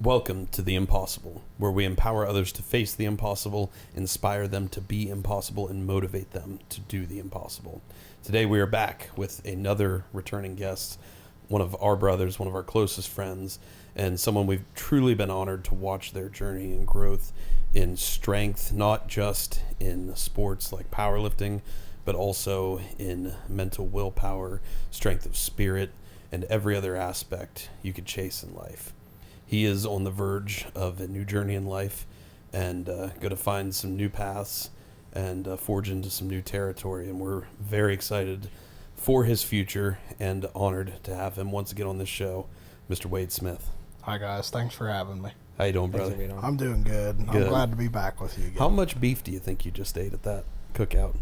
Welcome to The Impossible, where we empower others to face the impossible, inspire them to be impossible, and motivate them to do the impossible. Today we are back with another returning guest, one of our brothers, one of our closest friends, and someone we've truly been honored to watch their journey and growth in strength, not just in sports like powerlifting, but also in mental willpower, strength of spirit, and every other aspect you could chase in life. He is on the verge of a new journey in life and going to find some new paths and forge into some new territory. And we're very excited for his future and honored to have him once again on this show, Mr. Wade Smith. Hi, guys. Thanks for having me. How you doing, brother? I'm doing good. I'm glad to be back with you again. How much beef do you think you just ate at that cookout?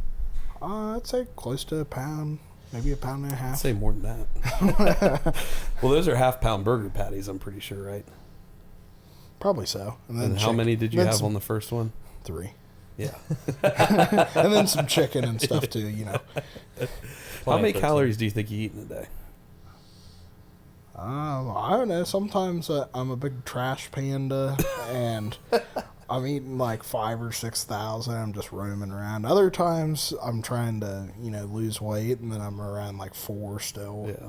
I'd say close to a pound, maybe a pound and a half. I'd say more than that. Well, those are half-pound burger patties, I'm pretty sure, right? Probably so. And how many did you have on the first one? 3. Yeah. And then some chicken and stuff too, you know. How many calories do you think you eat in a day? I don't know. Sometimes I'm a big trash panda, and I'm eating like 5,000 or 6,000. I'm just roaming around. Other times I'm trying to, lose weight, and then I'm around like 4 still. Yeah.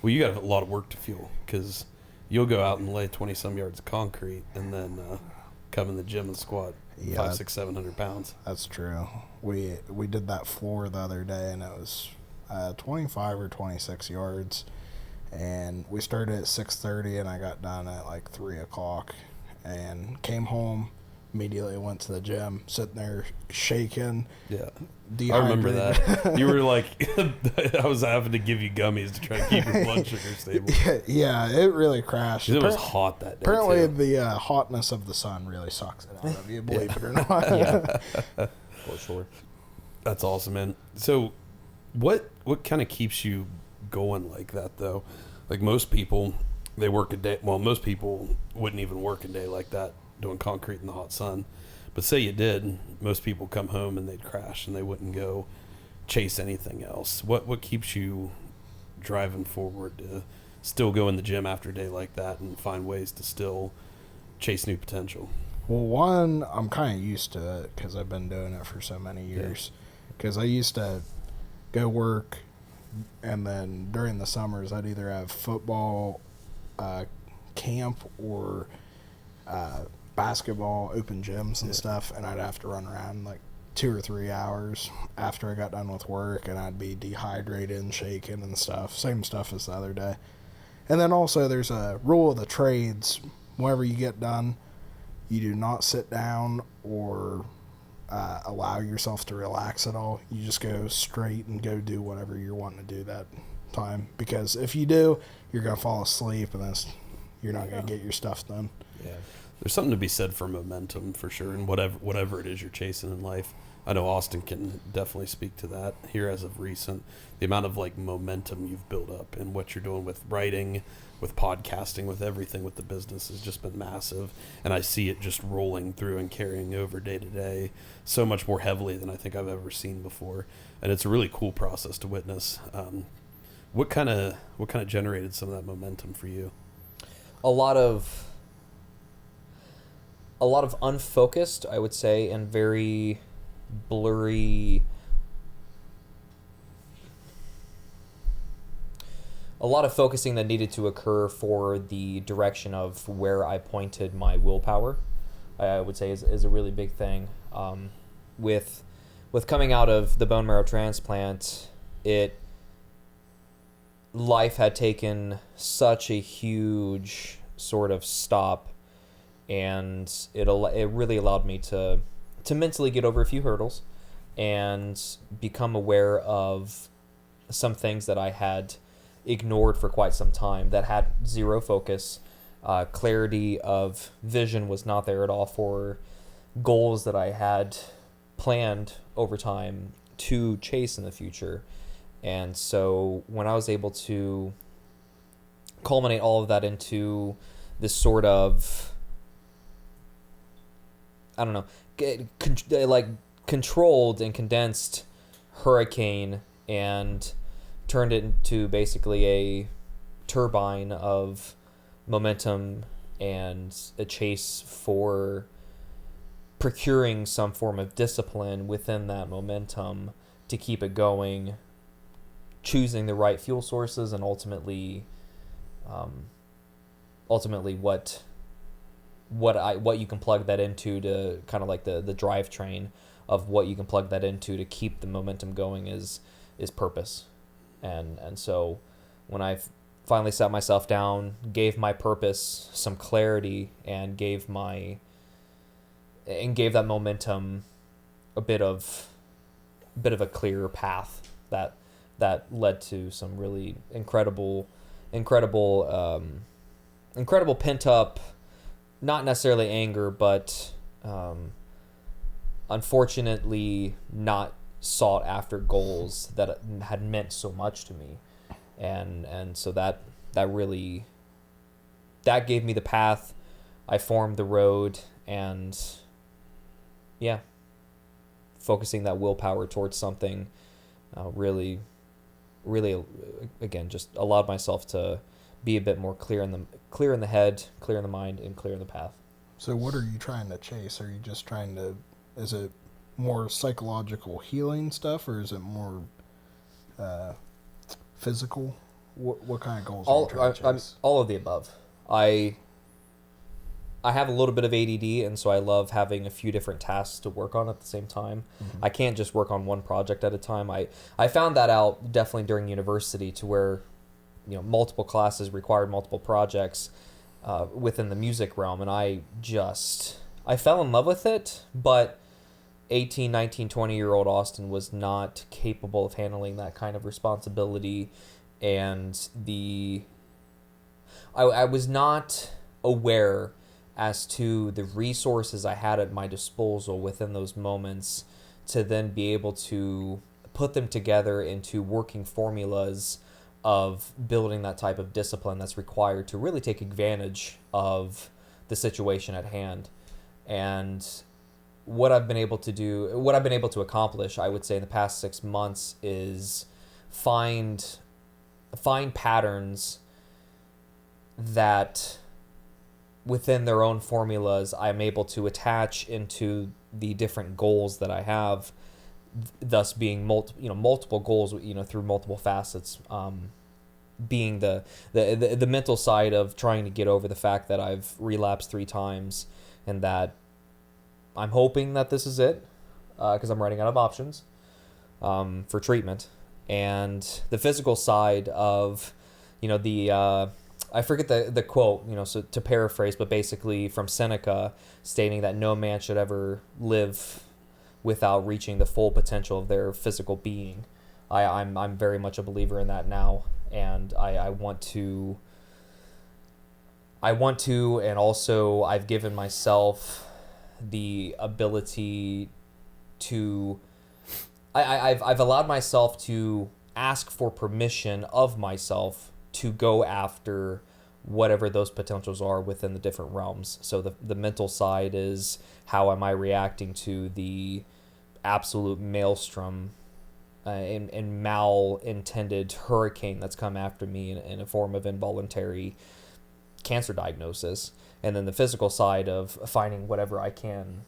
Well, you got a lot of work to fuel because you'll go out and lay 20-some yards of concrete and then come in the gym and squat 500, 600, 700 pounds. That's true. We did that floor the other day, and it was 25 or 26 yards. And we started at 6:30, and I got done at like 3 o'clock. And came home, immediately went to the gym, sitting there shaking. Yeah. Dehydrated. I remember that. You were like, I was having to give you gummies to try to keep your blood sugar stable. Yeah, it really crashed. It was hot that day. Apparently, the hotness of the sun really sucks it out of you, believe it or not. Yeah. For sure. That's awesome, man. So, what kind of keeps you going like that, though? Like most people, they work a day. Well, most people wouldn't even work a day like that, doing concrete in the hot sun. But say you did, most people come home and they'd crash and they wouldn't go chase anything else. What keeps you driving forward to still go in the gym after a day like that and find ways to still chase new potential? Well, one, I'm kind of used to it because I've been doing it for so many years. Because I used to go work, and then during the summers I'd either have football camp or basketball open gyms and stuff, and I'd have to run around like 2 or 3 hours after I got done with work, and I'd be dehydrated and shaking and stuff. Same stuff as the other day. And then also there's a rule of the trades. Whenever you get done, you do not sit down or allow yourself to relax at all. You just go straight and go do whatever you're wanting to do that time, because if you do, you're going to fall asleep, and you're not going to get your stuff done. Yeah. There's something to be said for momentum, for sure, and whatever it is you're chasing in life. I know Austin can definitely speak to that here as of recent. The amount of like momentum you've built up and what you're doing with writing, with podcasting, with everything with the business has just been massive. And I see it just rolling through and carrying over day to day so much more heavily than I think I've ever seen before. And it's a really cool process to witness. What kind of generated some of that momentum for you? A lot of unfocused, I would say, and very blurry. A lot of focusing that needed to occur for the direction of where I pointed my willpower, I would say is a really big thing. With coming out of the bone marrow transplant, life had taken such a huge sort of stop, and it really allowed me to mentally get over a few hurdles and become aware of some things that I had ignored for quite some time, that had zero focus. Clarity of vision was not there at all for goals that I had planned over time to chase in the future. And so when I was able to culminate all of that into this sort of, I don't know, like controlled and condensed hurricane, and turned it into basically a turbine of momentum and a chase for procuring some form of discipline within that momentum to keep it going, choosing the right fuel sources, and ultimately what you can plug that into, to kind of like the drivetrain of what you can plug that into to keep the momentum going is purpose. And so when I finally sat myself down, gave my purpose some clarity, and gave that momentum a bit of a clearer path, that led to some really incredible pent up, not necessarily anger, but unfortunately not sought after goals that had meant so much to me, and so that really gave me the path. I formed the road, and yeah, focusing that willpower towards something really again just allowed myself to be a bit more clear in the head, clear in the mind, and clear in the path. So what are you trying to chase? Are you just trying to, is it more psychological healing stuff, or is it more physical? What kind of goals are you trying to chase? All of the above. I have a little bit of ADD, and so I love having a few different tasks to work on at the same time. Mm-hmm. I can't just work on one project at a time. I found that out definitely during university, to where multiple classes required multiple projects within the music realm, and I fell in love with it, but 18, 19, 20-year-old Austin was not capable of handling that kind of responsibility, and I was not aware as to the resources I had at my disposal within those moments to then be able to put them together into working formulas of building that type of discipline that's required to really take advantage of the situation at hand. And what I've been able to accomplish, I would say, in the past 6 months is find patterns that within their own formulas I'm able to attach into the different goals that I have, thus being multiple goals, through multiple facets, being the mental side of trying to get over the fact that I've relapsed 3 times, and that I'm hoping that this is it, because I'm running out of options for treatment. And the physical side of I forget the quote, so to paraphrase, but basically from Seneca, stating that no man should ever live without reaching the full potential of their physical being. I'm very much a believer in that now, and I want to, and also I've given myself the ability to, I've allowed myself to ask for permission of myself to go after whatever those potentials are within the different realms. So the mental side is, how am I reacting to the absolute maelstrom and malintended hurricane that's come after me in a form of involuntary cancer diagnosis. And then the physical side of finding whatever I can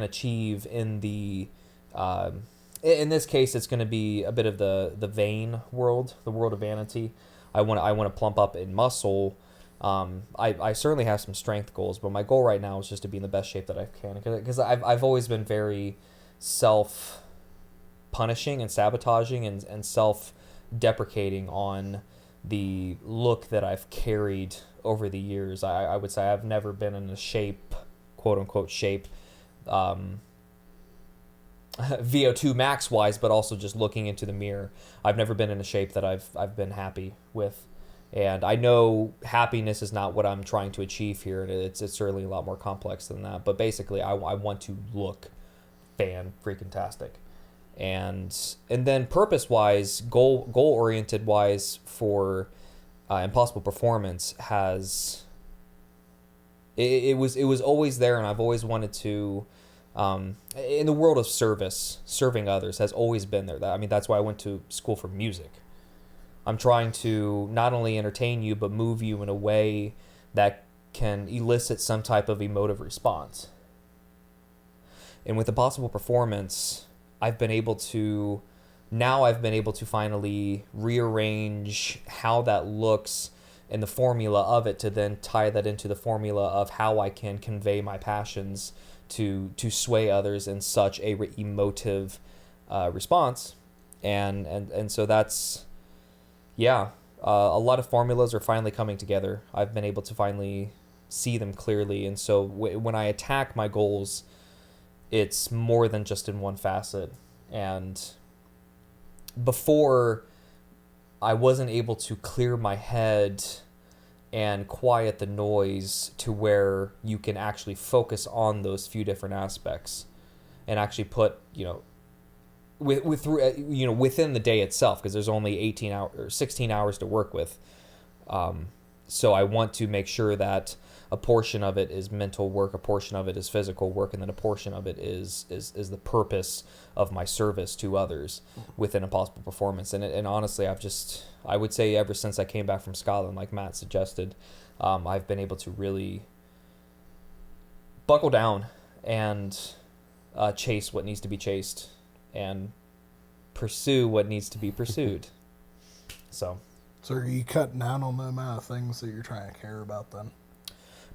achieve in the in this case, it's going to be a bit of the vain world, the world of vanity. I want to plump up in muscle. I certainly have some strength goals, but my goal right now is just to be in the best shape that I can, because I've always been very self-punishing and sabotaging and self-deprecating on the look that I've carried over the years. I would say I've never been in a shape, quote unquote shape, VO2 max wise, but also just looking into the mirror. I've never been in a shape that I've been happy with. And I know happiness is not what I'm trying to achieve here. It's certainly a lot more complex than that. But basically, I want to look fan-freaking-tastic. And then purpose-wise, goal-oriented wise for Impossible Performance has... It was always there, and I've always wanted to... in the world of service, serving others has always been there. That's why I went to school for music. I'm trying to not only entertain you, but move you in a way that can elicit some type of emotive response. And with Impossible Performance, I've been able to finally rearrange how that looks and the formula of it to then tie that into the formula of how I can convey my passions to sway others in such a emotive response. And so that's, yeah, a lot of formulas are finally coming together. I've been able to finally see them clearly. And so when I attack my goals, it's more than just in one facet. And before, I wasn't able to clear my head and quiet the noise to where you can actually focus on those few different aspects and actually put, within the day itself, because there's only 18 hours or 16 hours to work with. So I want to make sure that a portion of it is mental work, a portion of it is physical work, and then a portion of it is the purpose of my service to others within Impossible Performance. And honestly, I would say ever since I came back from Scotland, like Matt suggested, I've been able to really buckle down and chase what needs to be chased and pursue what needs to be pursued. So are you cutting down on the amount of things that you're trying to care about then?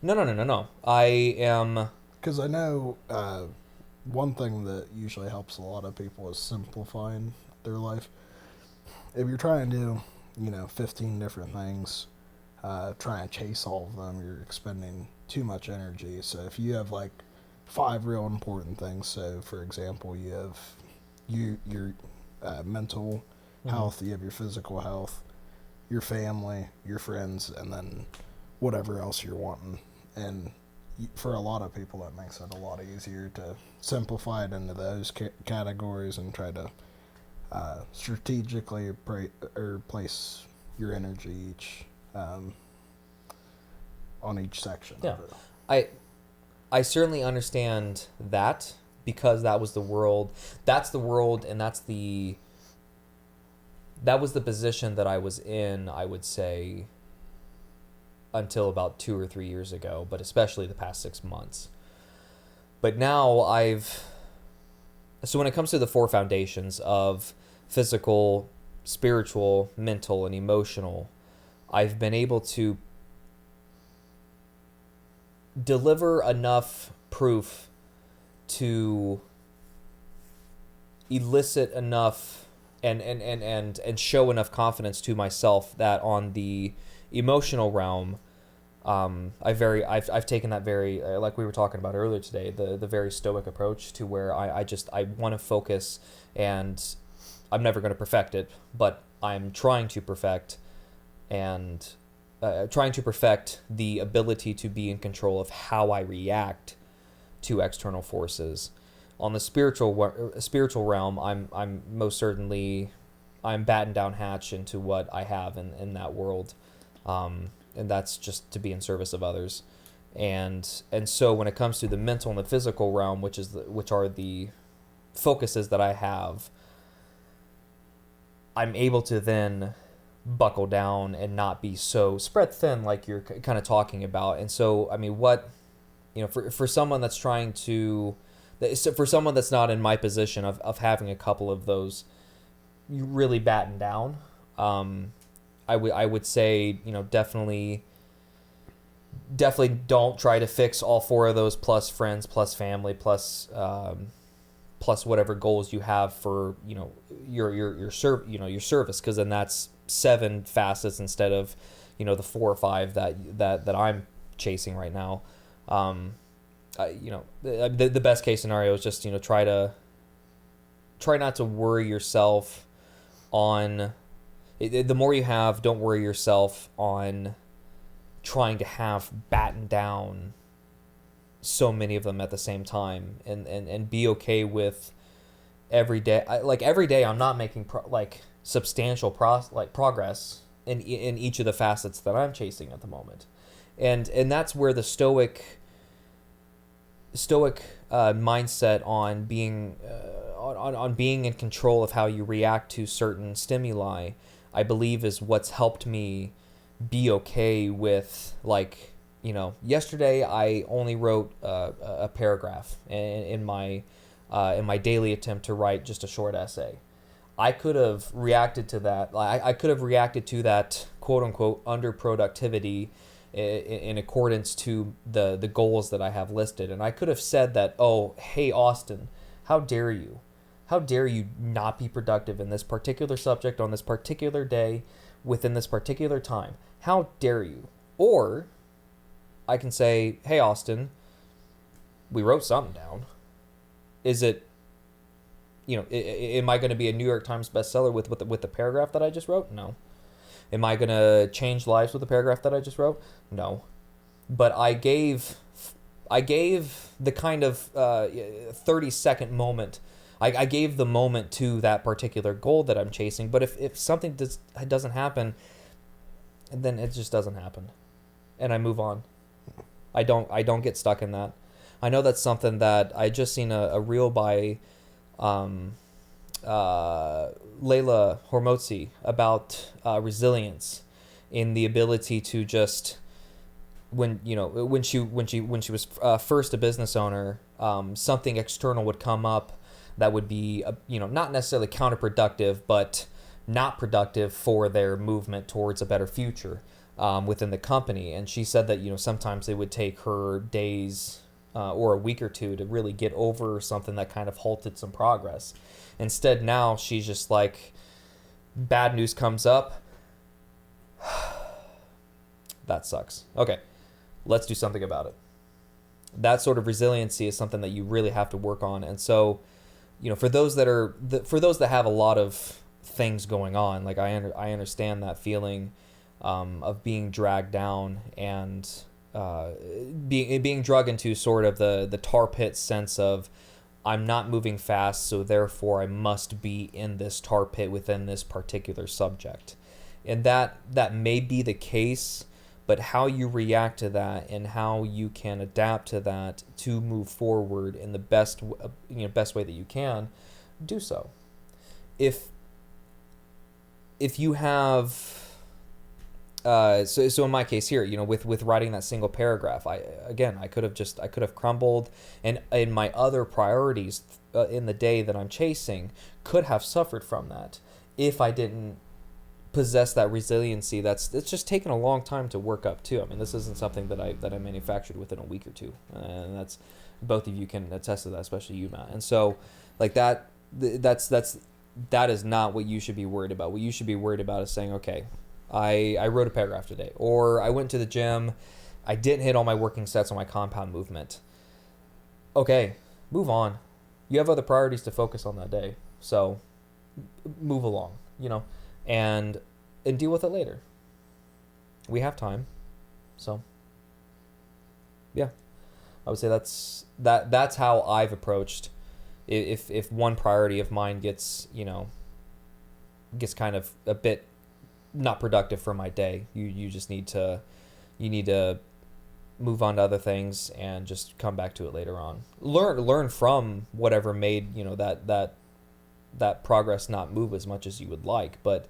No. I am... Because I know one thing that usually helps a lot of people is simplifying their life. If you're trying to do, 15 different things, trying to chase all of them, you're expending too much energy. So if you have, 5 real important things, so, for example, you have your mental health, you have your physical health, your family, your friends, and then whatever else you're wanting. And for a lot of people, that makes it a lot easier to simplify it into those categories and try to strategically place your energy on each section of it. I certainly understand that, because that was the world. That's the world, and that was the position that I was in, I would say, until about 2 or 3 years ago, but especially the past 6 months. But now so when it comes to the 4 foundations of physical, spiritual, mental, and emotional, I've been able to deliver enough proof to elicit enough and show enough confidence to myself that on the emotional realm, I've taken that very, like we were talking about earlier today, the very stoic approach to where I want to focus, and I'm never going to perfect it, but I'm trying to perfect the ability to be in control of how I react to external forces. On the spiritual realm, I'm most certainly, I'm batting down hatch into what I have in that world, and that's just to be in service of others. And so when it comes to the mental and the physical realm, which are the focuses that I have, I'm able to then buckle down and not be so spread thin like you're kind of talking about. And so, I mean, for someone that's trying to, for someone that's not in my position of having a couple of those, you really batten down, I would say, definitely don't try to fix all 4 of those, plus friends, plus family, plus whatever goals you have for your service, because then that's 7 facets instead of the 4 or 5 that I'm chasing right now. The best case scenario is just try not to worry yourself on the more you have. Don't worry yourself on trying to have battened down so many of them at the same time, and be okay with every day. Every day I'm not making substantial progress in each of the facets that I'm chasing at the moment, and that's where the stoic mindset on being on being in control of how you react to certain stimuli, I believe, is what's helped me be okay with yesterday I only wrote a paragraph in my daily attempt to write just a short essay. I could have reacted to that. I could have reacted to that quote unquote underproductivity in accordance to the goals that I have listed, and I could have said that, oh, hey Austin, how dare you? How dare you not be productive in this particular subject on this particular day within this particular time? How dare you? Or I can say, hey Austin, we wrote something down. Is it, am I going to be a New York Times bestseller with the paragraph that I just wrote? No. Am I going to change lives with the paragraph that I just wrote? No. But I gave the kind of 30-second moment. I gave the moment to that particular goal that I'm chasing. But if something doesn't happen, then it just doesn't happen, and I move on. I don't get stuck in that. I know that's something that I just seen a reel by Layla Hormozzi about resilience, in the ability to just when she was first a business owner, something external would come up that would be not necessarily counterproductive, but not productive for their movement towards a better future within the company. And she said that sometimes it would take her days or a week or two to really get over something that kind of halted some progress. Instead, now she's just like, bad news comes up. That sucks. Okay, let's do something about it. That sort of resiliency is something that you really have to work on. And so, for those that have a lot of things going on, like I understand that feeling of being dragged down and being dragged into sort of the tar pit sense of, I'm not moving fast, so therefore I must be in this tar pit within this particular subject. And that may be the case, but how you react to that and how you can adapt to that to move forward in the best way that you can, do so. If you have so in my case here, with writing that single paragraph, I could have crumbled, and in my other priorities in the day that I'm chasing could have suffered from that if I didn't possess that resiliency. It's just taken a long time to work up to. I mean, this isn't something that I manufactured within a week or two, and that's, both of you can attest to that, especially you, Matt. And so, like that is not what you should be worried about. What you should be worried about is saying, okay, I wrote a paragraph today, or I went to the gym, I didn't hit all my working sets on my compound movement. Okay, move on. You have other priorities to focus on that day, so move along, and deal with it later. We have time, so yeah, I would say that's how I've approached. If one priority of mine gets kind of a bit not productive for my day, you need to move on to other things and just come back to it later on. Learn from whatever made that progress not move as much as you would like, but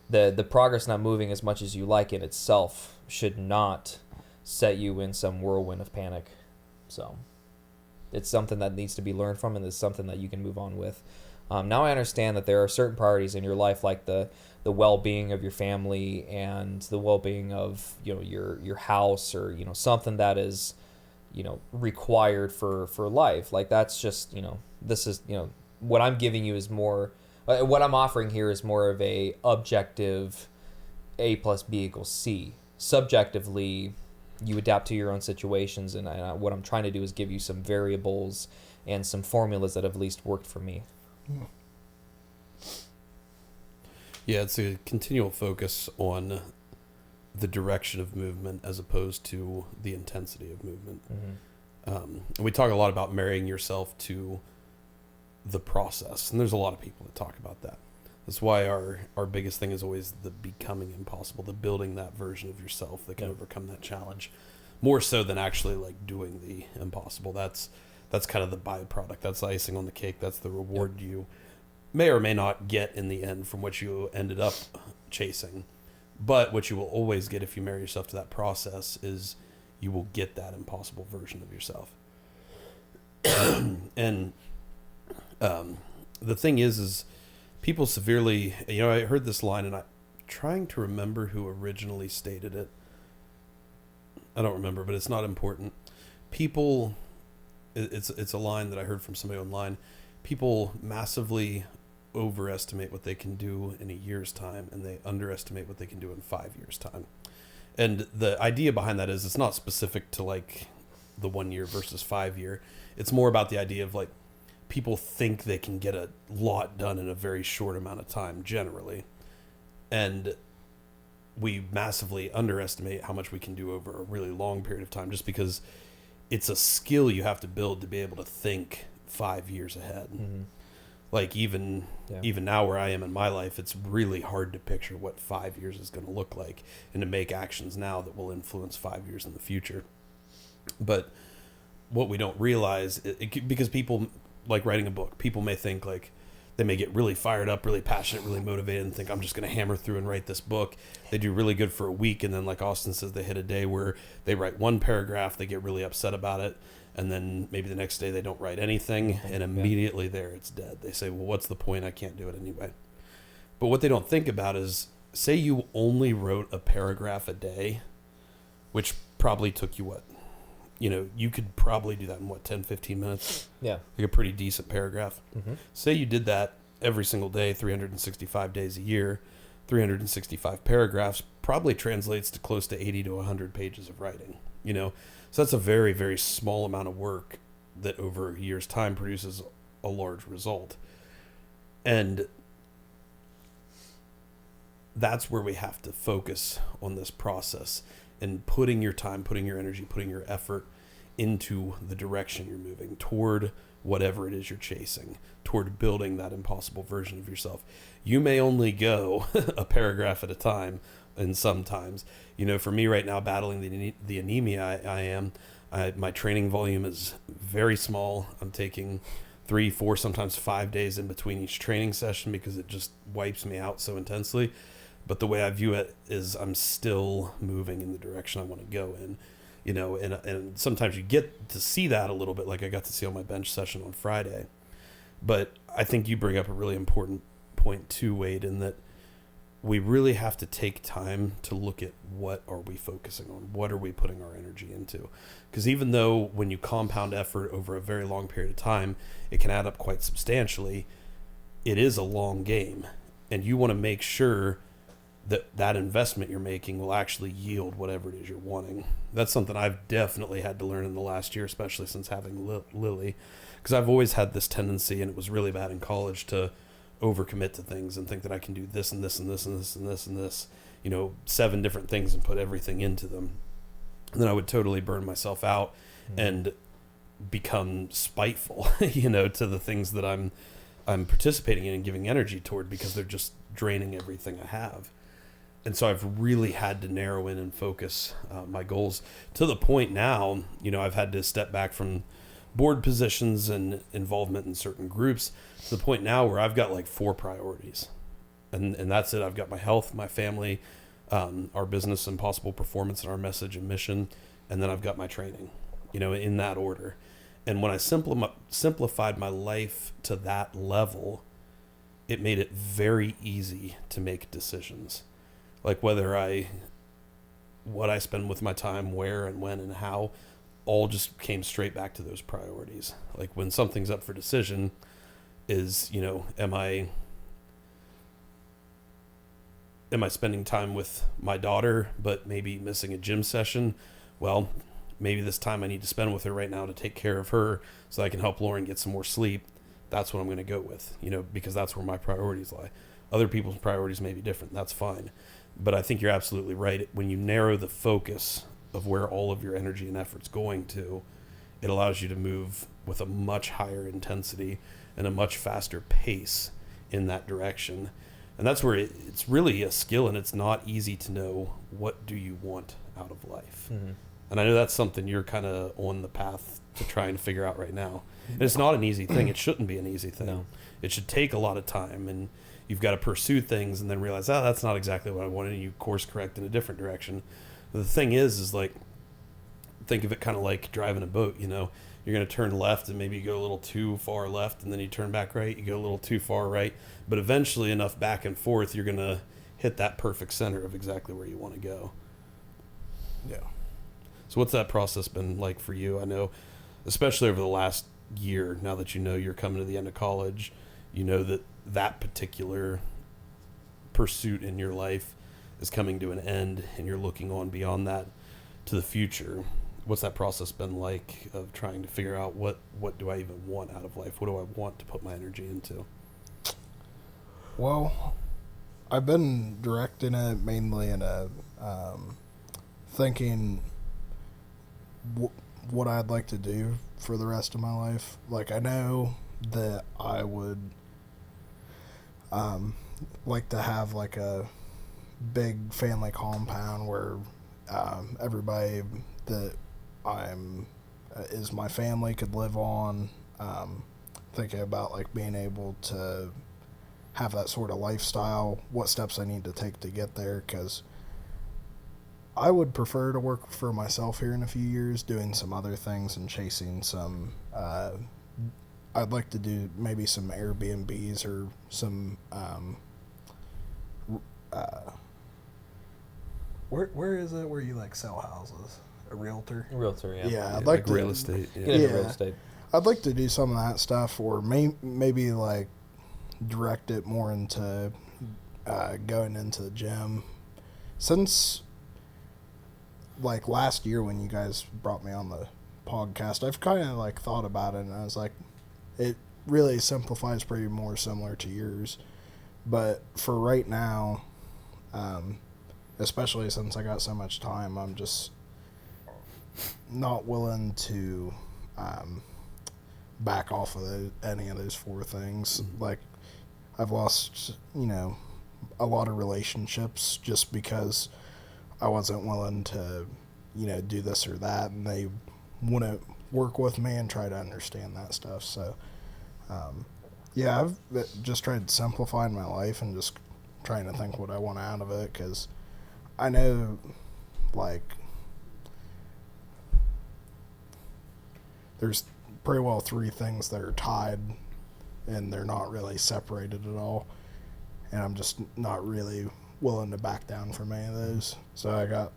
the progress not moving as much as you like in itself should not set you in some whirlwind of panic. So it's something that needs to be learned from, and it's something that you can move on with. Now I understand that there are certain priorities in your life, like the well-being of your family and the well-being of your house, or something that is required for life. Like, that's just this is what I'm giving you is more, what I'm offering here is more of a objective A plus B equals C. Subjectively, you adapt to your own situations, and what I'm trying to do is give you some variables and some formulas that have at least worked for me. Yeah, it's a continual focus on the direction of movement as opposed to the intensity of movement. Mm-hmm. And we talk a lot about marrying yourself to the process, and there's a lot of people that talk about that. That's why our biggest thing is always the becoming impossible, the building that version of yourself that can overcome that challenge, more so than actually like doing the impossible. That's kind of the byproduct. That's the icing on the cake. That's the reward you may or may not get in the end from what you ended up chasing. But what you will always get if you marry yourself to that process is you will get that impossible version of yourself. And the thing is people severely, I heard this line, and I'm trying to remember who originally stated it. I don't remember, but it's not important. People, it's a line that I heard from somebody online. People massively overestimate what they can do in a year's time, and they underestimate what they can do in 5 years' time. And the idea behind that is it's not specific to like the 1 year versus 5 year. It's more about the idea of like people think they can get a lot done in a very short amount of time generally. And we massively underestimate how much we can do over a really long period of time, just because it's a skill you have to build to be able to think 5 years ahead. Mm-hmm. Like even now where I am in my life, it's really hard to picture what 5 years is going to look like and to make actions now that will influence 5 years in the future. But what we don't realize, because people like writing a book, people may think like they may get really fired up, really passionate, really motivated, and think I'm just going to hammer through and write this book. They do really good for a week, and then like Austin says, they hit a day where they write one paragraph, they get really upset about it, and then maybe the next day they don't write anything, and immediately there it's dead. They say, well, what's the point? I can't do it anyway. But what they don't think about is, say you only wrote a paragraph a day, which probably took you what? You could probably do that in 10, 15 minutes? Yeah. Like a pretty decent paragraph. Mm-hmm. Say you did that every single day, 365 days a year, 365 paragraphs, probably translates to close to 80 to 100 pages of writing, So that's a very, very small amount of work that over a year's time produces a large result. And that's where we have to focus on this process and putting your time, putting your energy, putting your effort into the direction you're moving toward, whatever it is you're chasing, toward building that impossible version of yourself. You may only go a paragraph at a time, and sometimes, for me right now, battling the anemia I am, my training volume is very small. I'm taking 3, 4, sometimes 5 days in between each training session because it just wipes me out so intensely. But the way I view it is I'm still moving in the direction I want to go in, and sometimes you get to see that a little bit, like I got to see on my bench session on Friday. But I think you bring up a really important point too, Wade, in that we really have to take time to look at what are we focusing on, what are we putting our energy into. Because even though when you compound effort over a very long period of time, it can add up quite substantially, it is a long game. And you want to make sure that investment you're making will actually yield whatever it is you're wanting. That's something I've definitely had to learn in the last year, especially since having Lily, because I've always had this tendency, and it was really bad in college, to overcommit to things and think that I can do this and this and this and this and this and this, 7 different things and put everything into them. And then I would totally burn myself out and become spiteful, to the things that I'm participating in and giving energy toward, because they're just draining everything I have. And so I've really had to narrow in and focus my goals to the point now, I've had to step back from board positions and involvement in certain groups to the point now where I've got like 4 priorities. And that's it. I've got my health, my family, our business and possible performance, and our message and mission. And then I've got my training, in that order. And when I simplified my life to that level, it made it very easy to make decisions. Like what I spend with my time, where and when and how, all just came straight back to those priorities. Like when something's up for decision is, am I spending time with my daughter, but maybe missing a gym session? Well, maybe this time I need to spend with her right now to take care of her so I can help Lauren get some more sleep. That's what I'm going to go with, because that's where my priorities lie. Other people's priorities may be different. That's fine. But I think you're absolutely right. When you narrow the focus of where all of your energy and effort's going to, it allows you to move with a much higher intensity and a much faster pace in that direction. And that's where it's really a skill, and it's not easy to know what do you want out of life. Mm-hmm. And I know that's something you're kind of on the path to trying to figure out right now. And it's not an easy thing. It shouldn't be an easy thing. No. It should take a lot of time, and you've got to pursue things and then realize, that's not exactly what I wanted, and you course correct in a different direction. But the thing is like think of it kind of like driving a boat, you know. You're going to turn left and maybe you go a little too far left, and then you turn back right, you go a little too far right. But eventually enough back and forth, you're going to hit that perfect center of exactly where you want to go. Yeah. So what's that process been like for you? I know, especially over the last year, now that you know you're coming to the end of college, you know that that particular pursuit in your life is coming to an end, and you're looking on beyond that to the future. What's that process been like of trying to figure out what do I even want out of life? What do I want to put my energy into? Well, I've been directing it mainly in a thinking what I'd like to do for the rest of my life. Like, I know that I would like to have like a big family compound where everybody that is my family could live on. Thinking about like being able to have that sort of lifestyle, what steps I need to take to get there, because I would prefer to work for myself here in a few years, doing some other things and chasing some I'd like to do maybe some Airbnbs or some where is it where you like sell houses? A realtor? Realtor, yeah. Yeah, I'd like like real to, estate. Get Yeah. into real estate. I'd like to do some of that stuff, or maybe like direct it more into going into the gym. Since like last year when you guys brought me on the podcast, I've kind of like thought about it, and I was like, it really simplifies pretty more similar to yours. But for right now, especially since I got so much time, I'm just not willing to back off of any of those four things. Like, I've lost, a lot of relationships just because I wasn't willing to, do this or that, and they wouldn't work with me and try to understand that stuff. So, yeah, I've just tried simplifying my life and just trying to think what I want out of it, because I know, like, there's pretty well three things that are tied, and they're not really separated at all, and I'm just not really willing to back down from any of those. So I got,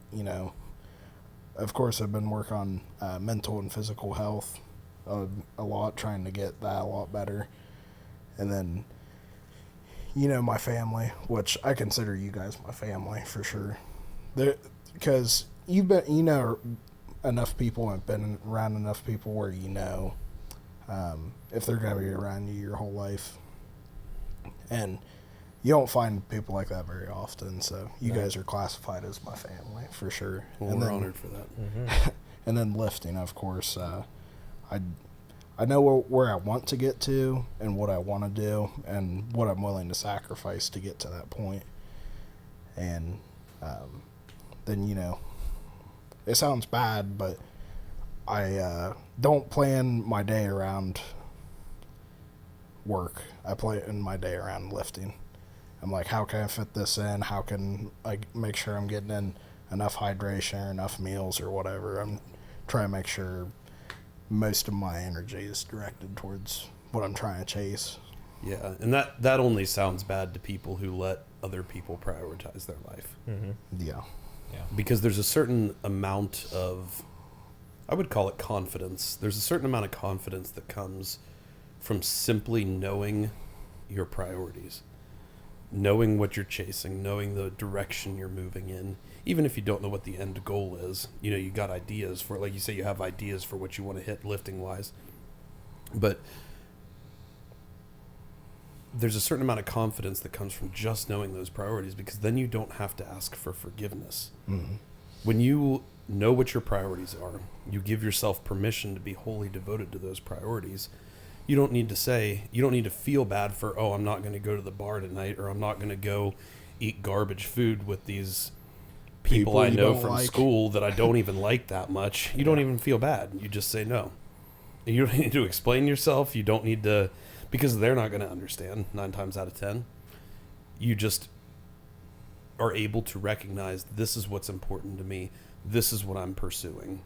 of course I've been working on mental and physical health a lot, trying to get that a lot better. And then, my family, which I consider you guys my family for sure. Because you've been, enough people and been around enough people where if they're going to be around you your whole life. And you don't find people like that very often, so you guys are classified as my family for sure. Well, and we're then, honored for that. Mm-hmm. And then lifting, of course. I know where I want to get to and what I want to do and what I'm willing to sacrifice to get to that point. And then, it sounds bad, but I don't plan my day around work. I plan my day around lifting. I'm like, how can I fit this in? How can I make sure I'm getting in enough hydration or enough meals or whatever? I'm trying to make sure most of my energy is directed towards what I'm trying to chase. Yeah, and that only sounds bad to people who let other people prioritize their life. Mm-hmm. Yeah. Yeah. Because there's a certain amount of, I would call it confidence. There's a certain amount of confidence that comes from simply knowing your priorities, knowing what you're chasing, knowing the direction you're moving in. Even if you don't know what the end goal is, you got ideas for it. Like you say, you have ideas for what you want to hit lifting wise. But there's a certain amount of confidence that comes from just knowing those priorities, because then you don't have to ask for forgiveness. Mm-hmm. When you know what your priorities are, you give yourself permission to be wholly devoted to those priorities. You don't need to feel bad for, I'm not going to go to the bar tonight, or I'm not going to go eat garbage food with these people I know from school that I don't even like that much. You don't even feel bad. You just say no. You don't need to explain yourself. You don't need to, because they're not going to understand 9 times out of 10. You just are able to recognize, this is what's important to me. This is what I'm pursuing.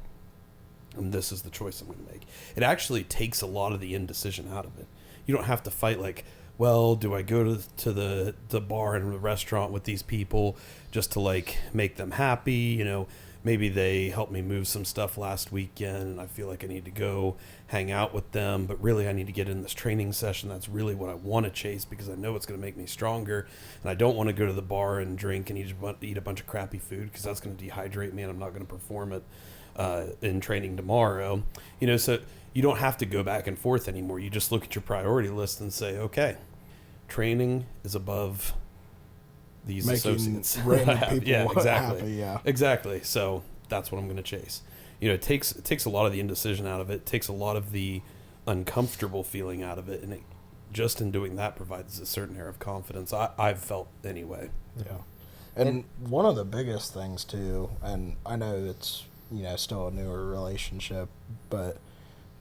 and this is the choice I'm going to make. It actually takes a lot of the indecision out of it. You don't have to fight like, well, do I go to the bar and the restaurant with these people just to like make them happy? You know, maybe they helped me move some stuff last weekend and I feel like I need to go hang out with them, but really I need to get in this training session. That's really what I want to chase because I know it's going to make me stronger, and I don't want to go to the bar and drink and eat a bunch of crappy food because that's going to dehydrate me and I'm not going to perform it in training tomorrow. You know, so you don't have to go back and forth anymore. You just look at your priority list and say, okay, training is above these associates. Random people yeah, exactly. happy, yeah. Exactly. So that's what I'm going to chase. You know, it takes a lot of the indecision out of it. It takes a lot of the uncomfortable feeling out of it, and it, just in doing that provides a certain air of confidence. I've felt anyway. Yeah. And one of the biggest things too, and I know it's, you know, still a newer relationship, but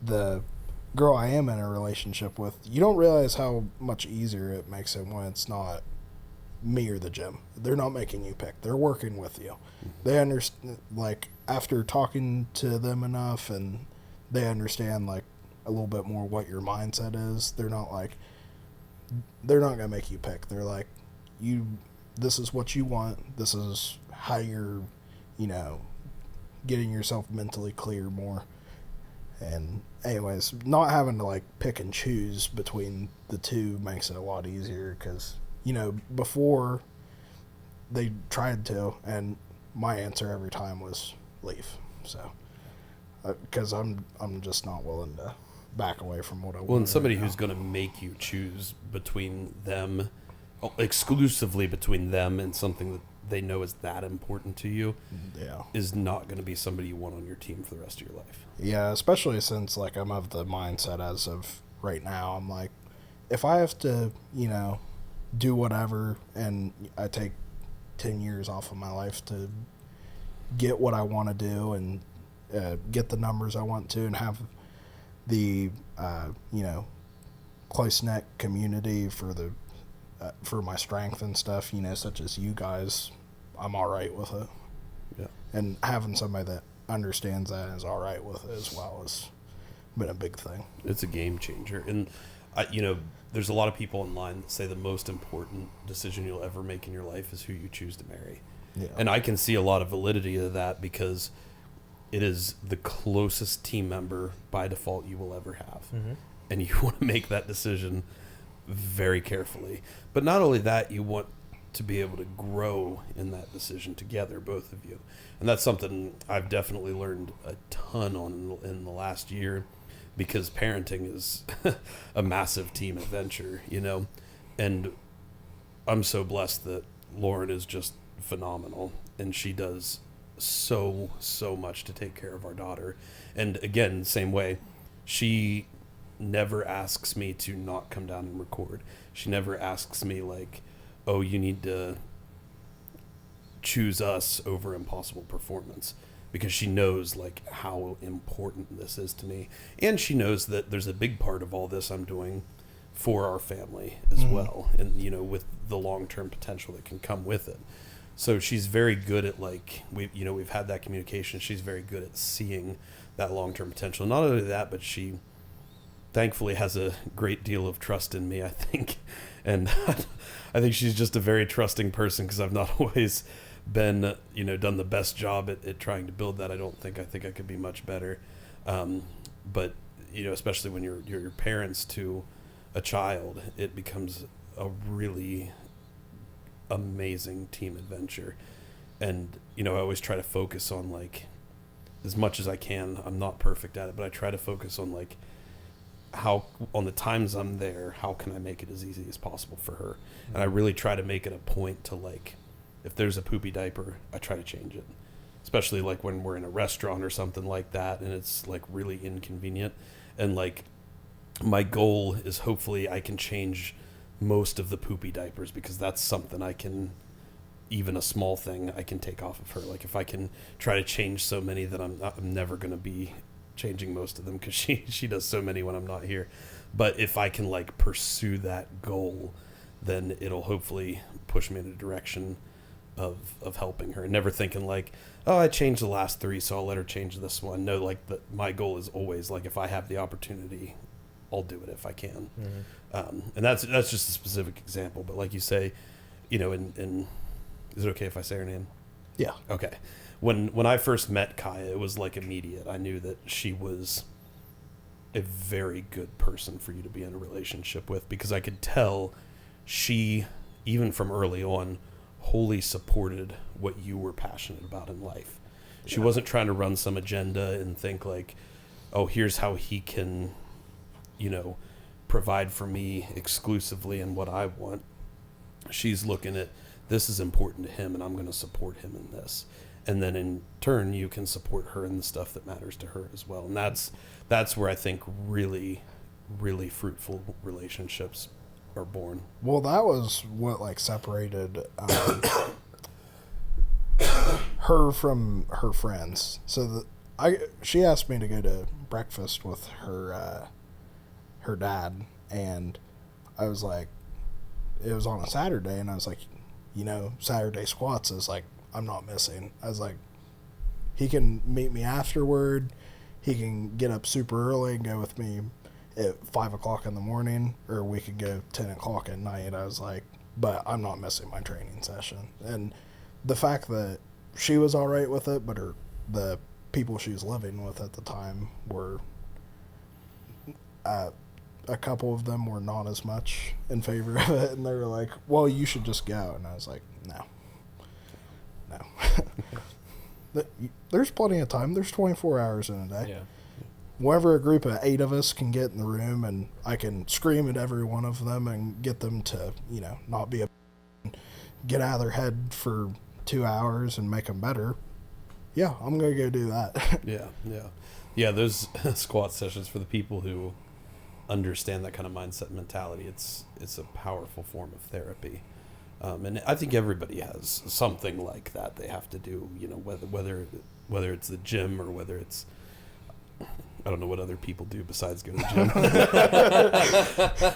the girl I am in a relationship with, you don't realize how much easier it makes it when it's not me or the gym. They're not making you pick. They're working with you. They understand, like, after talking to them enough and they understand, like, a little bit more what your mindset is, they're not going to make you pick. They're like, this is what you want. This is how you're, you know, getting yourself mentally clear more. And anyways, not having to like pick and choose between the two makes it a lot easier because, you know, before they tried to, and my answer every time was leave. So, because I'm just not willing to back away from what I want. Well, and somebody who's going to make you choose between them, exclusively between them and something that they know is that important to you, is not going to be somebody you want on your team for the rest of your life. Yeah, especially since like I'm of the mindset as of right now. I'm like, if I have to, you know, do whatever, and I take 10 years off of my life to get what I want to do and get the numbers I want to, and have the you know, close-knit community for the for my strength and stuff, you know, such as you guys, I'm all right with it. Yeah. And having somebody that understands that and is all right with it as well has been a big thing. It's a game changer. And, you know, there's a lot of people online that say the most important decision you'll ever make in your life is who you choose to marry. Yeah. And I can see a lot of validity to that because it is the closest team member by default you will ever have. Mm-hmm. And you want to make that decision very carefully. But not only that, you want to be able to grow in that decision together, both of you. And that's something I've definitely learned a ton on in the last year, because parenting is a massive team adventure, you know. And I'm so blessed that Lauren is just phenomenal, and she does so much to take care of our daughter. And again, same way, she never asks me to not come down and record. She never asks me like, oh, you need to choose us over impossible performance, because she knows like how important this is to me. And she knows that there's a big part of all this I'm doing for our family as well. And, you know, with the long-term potential that can come with it. So she's very good at like, we've had that communication. She's very good at seeing that long-term potential. Not only that, but she thankfully has a great deal of trust in me, I think. And I think she's just a very trusting person, because I've not always been, you know, done the best job at trying to build that. I think I could be much better. But, you know, especially when you're parents to a child, it becomes a really amazing team adventure. And, you know, I always try to focus on like, as much as I can, I'm not perfect at it, but I try to focus on like, how on the times I'm there, how can I make it as easy as possible for her? And I really try to make it a point to like, if there's a poopy diaper, I try to change it, especially like when we're in a restaurant or something like that and it's like really inconvenient. And like, my goal is hopefully I can change most of the poopy diapers, because that's something I can, even a small thing I can take off of her. Like if I can try to change so many that I'm never going to be changing most of them, because she does so many when I'm not here. But if I can like pursue that goal, then it'll hopefully push me in a direction of helping her, and never thinking like, oh, I changed the last 3, so I'll let her change this one. No, like my goal is always like, if I have the opportunity, I'll do it if I can. And that's just a specific example, but like you say, and is it okay if I say her name? Yeah. Okay. When I first met Kaya, it was like immediate. I knew that she was a very good person for you to be in a relationship with, because I could tell she, even from early on, wholly supported what you were passionate about in life. She wasn't trying to run some agenda and think like, oh, here's how he can, provide for me exclusively in what I want. She's looking at, this is important to him and I'm going to support him in this. And then in turn, you can support her in the stuff that matters to her as well. And that's where I think really, really fruitful relationships are born. Well, that was what like separated her from her friends. So she asked me to go to breakfast with her dad, and I was like, it was on a Saturday, and I was like, Saturday squats is like, I'm not missing. I was like, he can meet me afterward. He can get up super early and go with me at 5 o'clock in the morning, or we could go 10 o'clock at night. I was like, but I'm not missing my training session. And the fact that she was all right with it, but the people she was living with at the time were, a couple of them were not as much in favor of it, and they were like, well, you should just go. And I was like, no. There's plenty of time. There's 24 hours in a day. Yeah. Whenever a group of 8 of us can get in the room and I can scream at every one of them and get them to, not be get out of their head for 2 hours and make them better. Yeah, I'm going to go do that. Yeah. Those squat sessions, for the people who understand that kind of mindset mentality, it's a powerful form of therapy. And I think everybody has something like that they have to do, whether it's the gym or whether it's, I don't know what other people do besides go to the gym.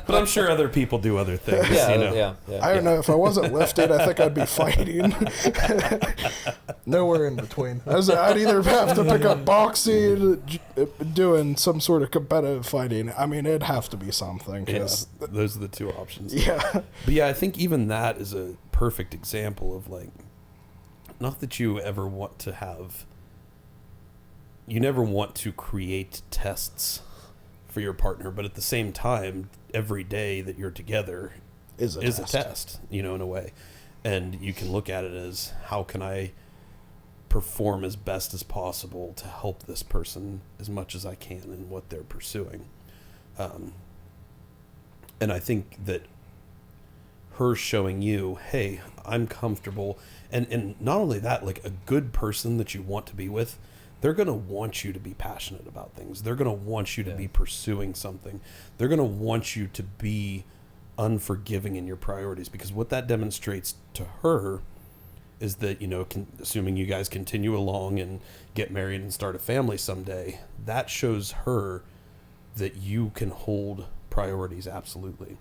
But I'm sure other people do other things. Yeah. I don't know. If I wasn't lifted, I think I'd be fighting. Nowhere in between. I'd either have to pick up boxing, doing some sort of competitive fighting. I mean, it'd have to be something. Those are the two options. Yeah. But yeah, I think even that is a perfect example of like, not that you ever want to have, you never want to create tests for your partner, but at the same time, every day that you're together is a test, in a way. And you can look at it as, how can I perform as best as possible to help this person as much as I can in what they're pursuing. And I think that her showing you, hey, I'm comfortable. And not only that, like a good person that you want to be with, they're going to want you to be passionate about things. They're going to want you to be pursuing something. They're going to want you to be unforgiving in your priorities, because what that demonstrates to her is that, assuming you guys continue along and get married and start a family someday, that shows her that you can hold priorities absolutely.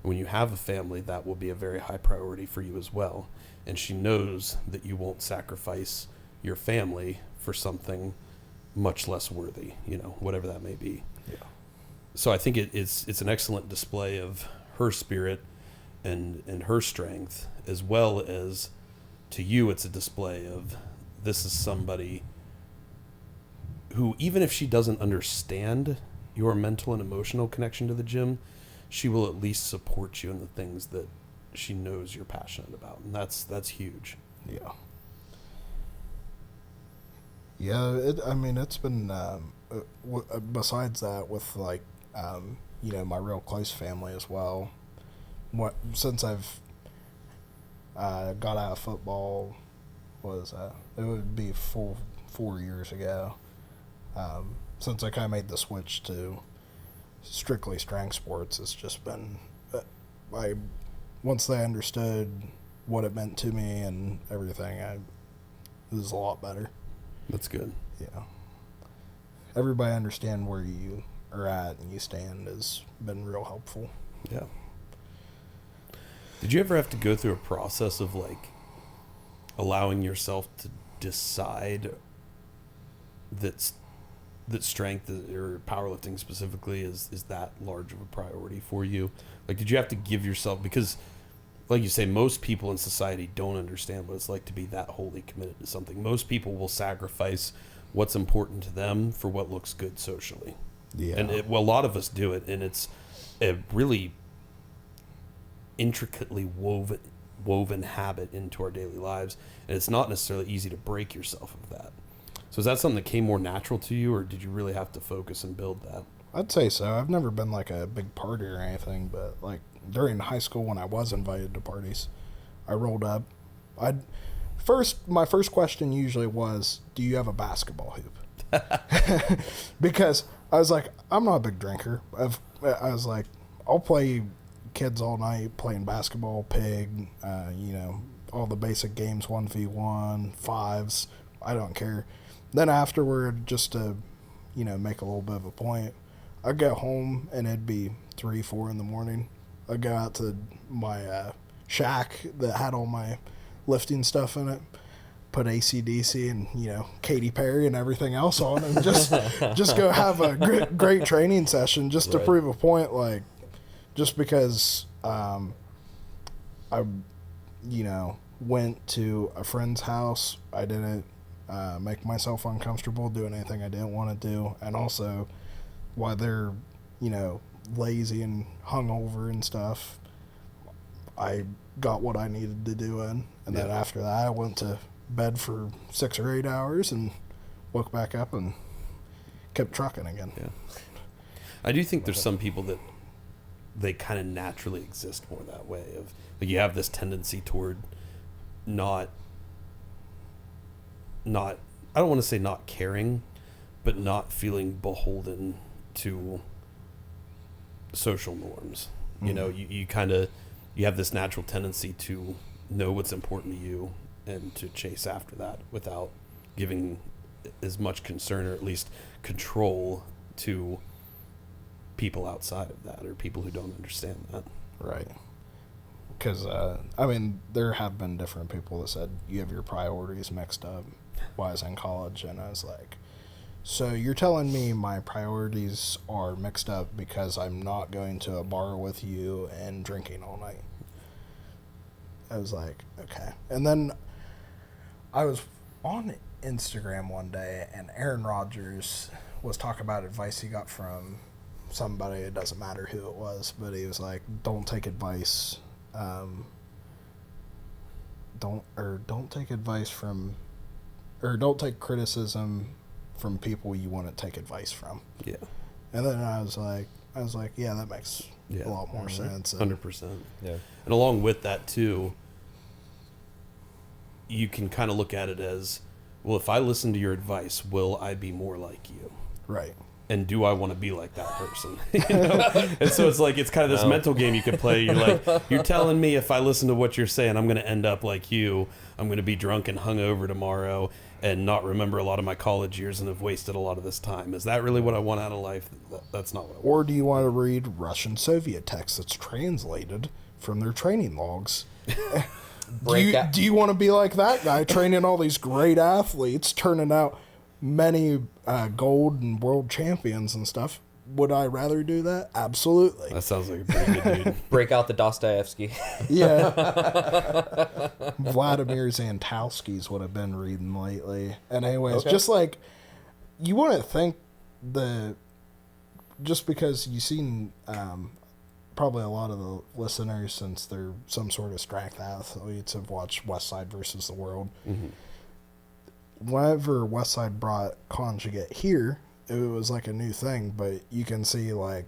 When you have a family, that will be a very high priority for you as well. And she knows that you won't sacrifice your family for something much less worthy, whatever that may be. Yeah. So I think it's an excellent display of her spirit and her strength, as well as to you it's a display of, this is somebody who, even if she doesn't understand your mental and emotional connection to the gym, she will at least support you in the things that she knows you're passionate about. And that's huge. Yeah. Yeah, it's been, besides that, with like, my real close family as well. Since I've got out of football, it would be 4 years ago. Since I kind of made the switch to strictly strength sports, it's just been, once they understood what it meant to me and everything, it was a lot better. That's good. Yeah. Everybody understand where you are at and you stand has been real helpful. Yeah. Did you ever have to go through a process of like allowing yourself to decide that strength or powerlifting specifically is that large of a priority for you? Like, did you have to give yourself, because like you say, most people in society don't understand what it's like to be that wholly committed to something. Most people will sacrifice what's important to them for what looks good socially. Yeah. And a lot of us do it, and it's a really intricately woven habit into our daily lives, and it's not necessarily easy to break yourself of that. So is that something that came more natural to you, or did you really have to focus and build that? I'd say so. I've never been like a big partier or anything, but like during high school when I was invited to parties, I rolled up. My first question usually was, do you have a basketball hoop? Because I was like, I'm not a big drinker. I was like, I'll play kids all night playing basketball, pig, all the basic games, 1v1, fives. I don't care. Then afterward, just to, make a little bit of a point, I'd get home and it'd be 3, 4 in the morning. I'd go out to my shack that had all my lifting stuff in it, put AC/DC and, Katy Perry and everything else on, and just go have a great training session just to prove a point, like, just because I, went to a friend's house. I didn't make myself uncomfortable doing anything I didn't want to do. And also, while they're, lazy and hungover and stuff, I got what I needed to do in. And then after that, I went to bed for 6 or 8 hours and woke back up and kept trucking again. Yeah. I do think there's some people that they kind of naturally exist more that way. Of like, you have this tendency toward not I don't want to say not caring, but not feeling beholden to social norms. Mm-hmm. You have this natural tendency to know what's important to you and to chase after that without giving as much concern, or at least control, to people outside of that, or people who don't understand that. Right. Because, there have been different people that said, you have your priorities mixed up while I was in college, and I was like, so you're telling me my priorities are mixed up because I'm not going to a bar with you and drinking all night? I was like, okay. And then I was on Instagram one day, and Aaron Rodgers was talking about advice he got from somebody. It doesn't matter who it was, but he was like, don't take advice. Don't take advice from, or don't take criticism from people you want to take advice from. Yeah. And then I was like, yeah, that makes a lot more sense. 100%. Yeah. And along with that too, you can kind of look at it as, well, if I listen to your advice, will I be more like you? Right. And do I want to be like that person? And so it's like, it's kind of this mental game you could play. You're like, you're telling me if I listen to what you're saying, I'm going to end up like you. I'm going to be drunk and hungover tomorrow and not remember a lot of my college years and have wasted a lot of this time. Is that really what I want out of life? That's not what I want. Or do you want to read Russian Soviet text that's translated from their training logs? Do you want to be like that guy training all these great athletes, turning out many gold and world champions and stuff? Would I rather do that? Absolutely. That sounds like a pretty good dude. Break out the Dostoevsky. Yeah. Vladimir Zantowski's what I've been reading lately. And anyways, just like, you wouldn't think just because you've seen probably a lot of the listeners, since they're some sort of strength athletes, have watched Westside versus the World. Mm-hmm. Whenever Westside brought Conjugate here, it was like a new thing, but you can see like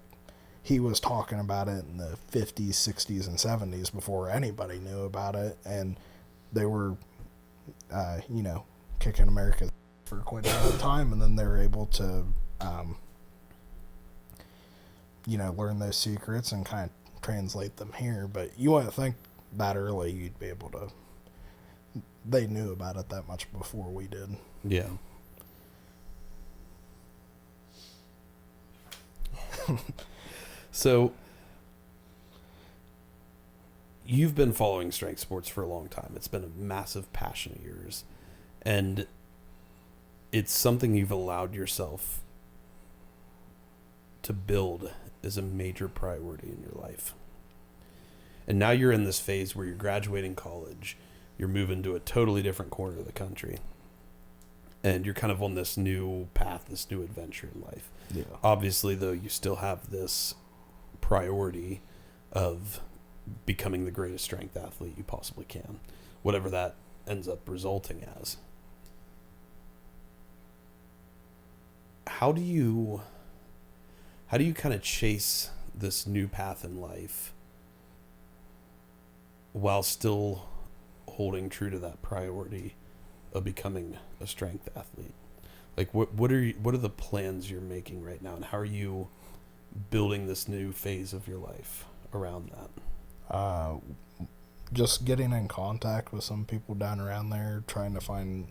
he was talking about it in the 50s, 60s, and 70s before anybody knew about it, and they were, kicking America for quite a long time, and then they were able to, learn those secrets and kind of translate them here. But you wouldn't think that early you'd be able to. They knew about it that much before we did. Yeah. So you've been following strength sports for a long time. It's been a massive passion of yours. And it's something you've allowed yourself to build as a major priority in your life. And now you're in this phase where you're graduating college. You're moving to a totally different corner of the country. And you're kind of on this new path, this new adventure in life. Yeah. Obviously, though, you still have this priority of becoming the greatest strength athlete you possibly can, whatever that ends up resulting as. How do you kind of chase this new path in life while still holding true to that priority of becoming a strength athlete? Like, what are the plans you're making right now, and how are you building this new phase of your life around that? Just getting in contact with some people down around there, trying to find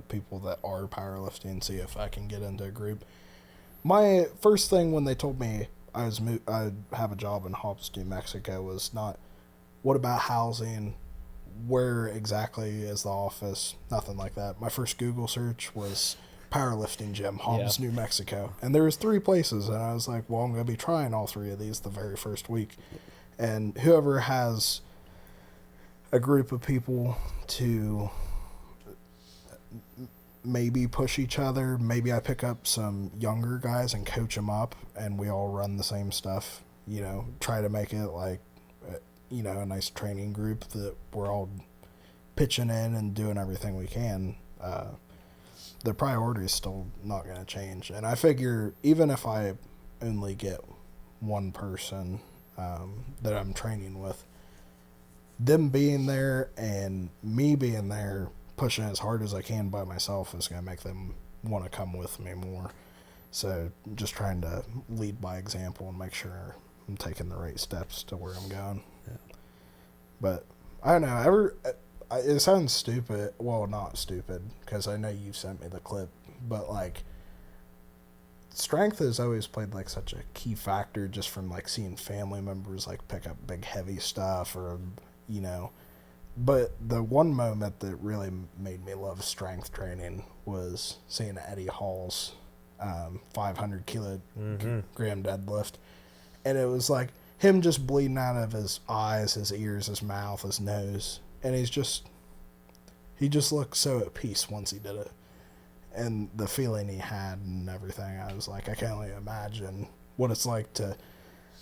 people that are powerlifting, see if I can get into a group. My first thing when they told me I'd have a job in Hobbs, New Mexico, was not, what about housing? Where exactly is the office? Nothing like that. My first Google search was powerlifting gym, Hobbs, New Mexico. And there was 3 places, and I was like, well, I'm going to be trying all 3 of these the very first week. And whoever has a group of people to maybe push each other, maybe I pick up some younger guys and coach them up, and we all run the same stuff, try to make it like, a nice training group that we're all pitching in and doing everything we can. The priority is still not going to change. And I figure even if I only get one person that I'm training with, them being there and me being there, pushing as hard as I can by myself, is going to make them want to come with me more. So just trying to lead by example and make sure I'm taking the right steps to where I'm going. Yeah. But I don't know. It sounds stupid. Well, not stupid, because I know you sent me the clip. But like, strength has always played like such a key factor, just from like seeing family members like pick up big heavy stuff, or But the one moment that really made me love strength training was seeing Eddie Hall's 500 kilogram deadlift. And it was like him just bleeding out of his eyes, his ears, his mouth, his nose. And he just looked so at peace once he did it. And the feeling he had and everything, I was like, I can only imagine what it's like to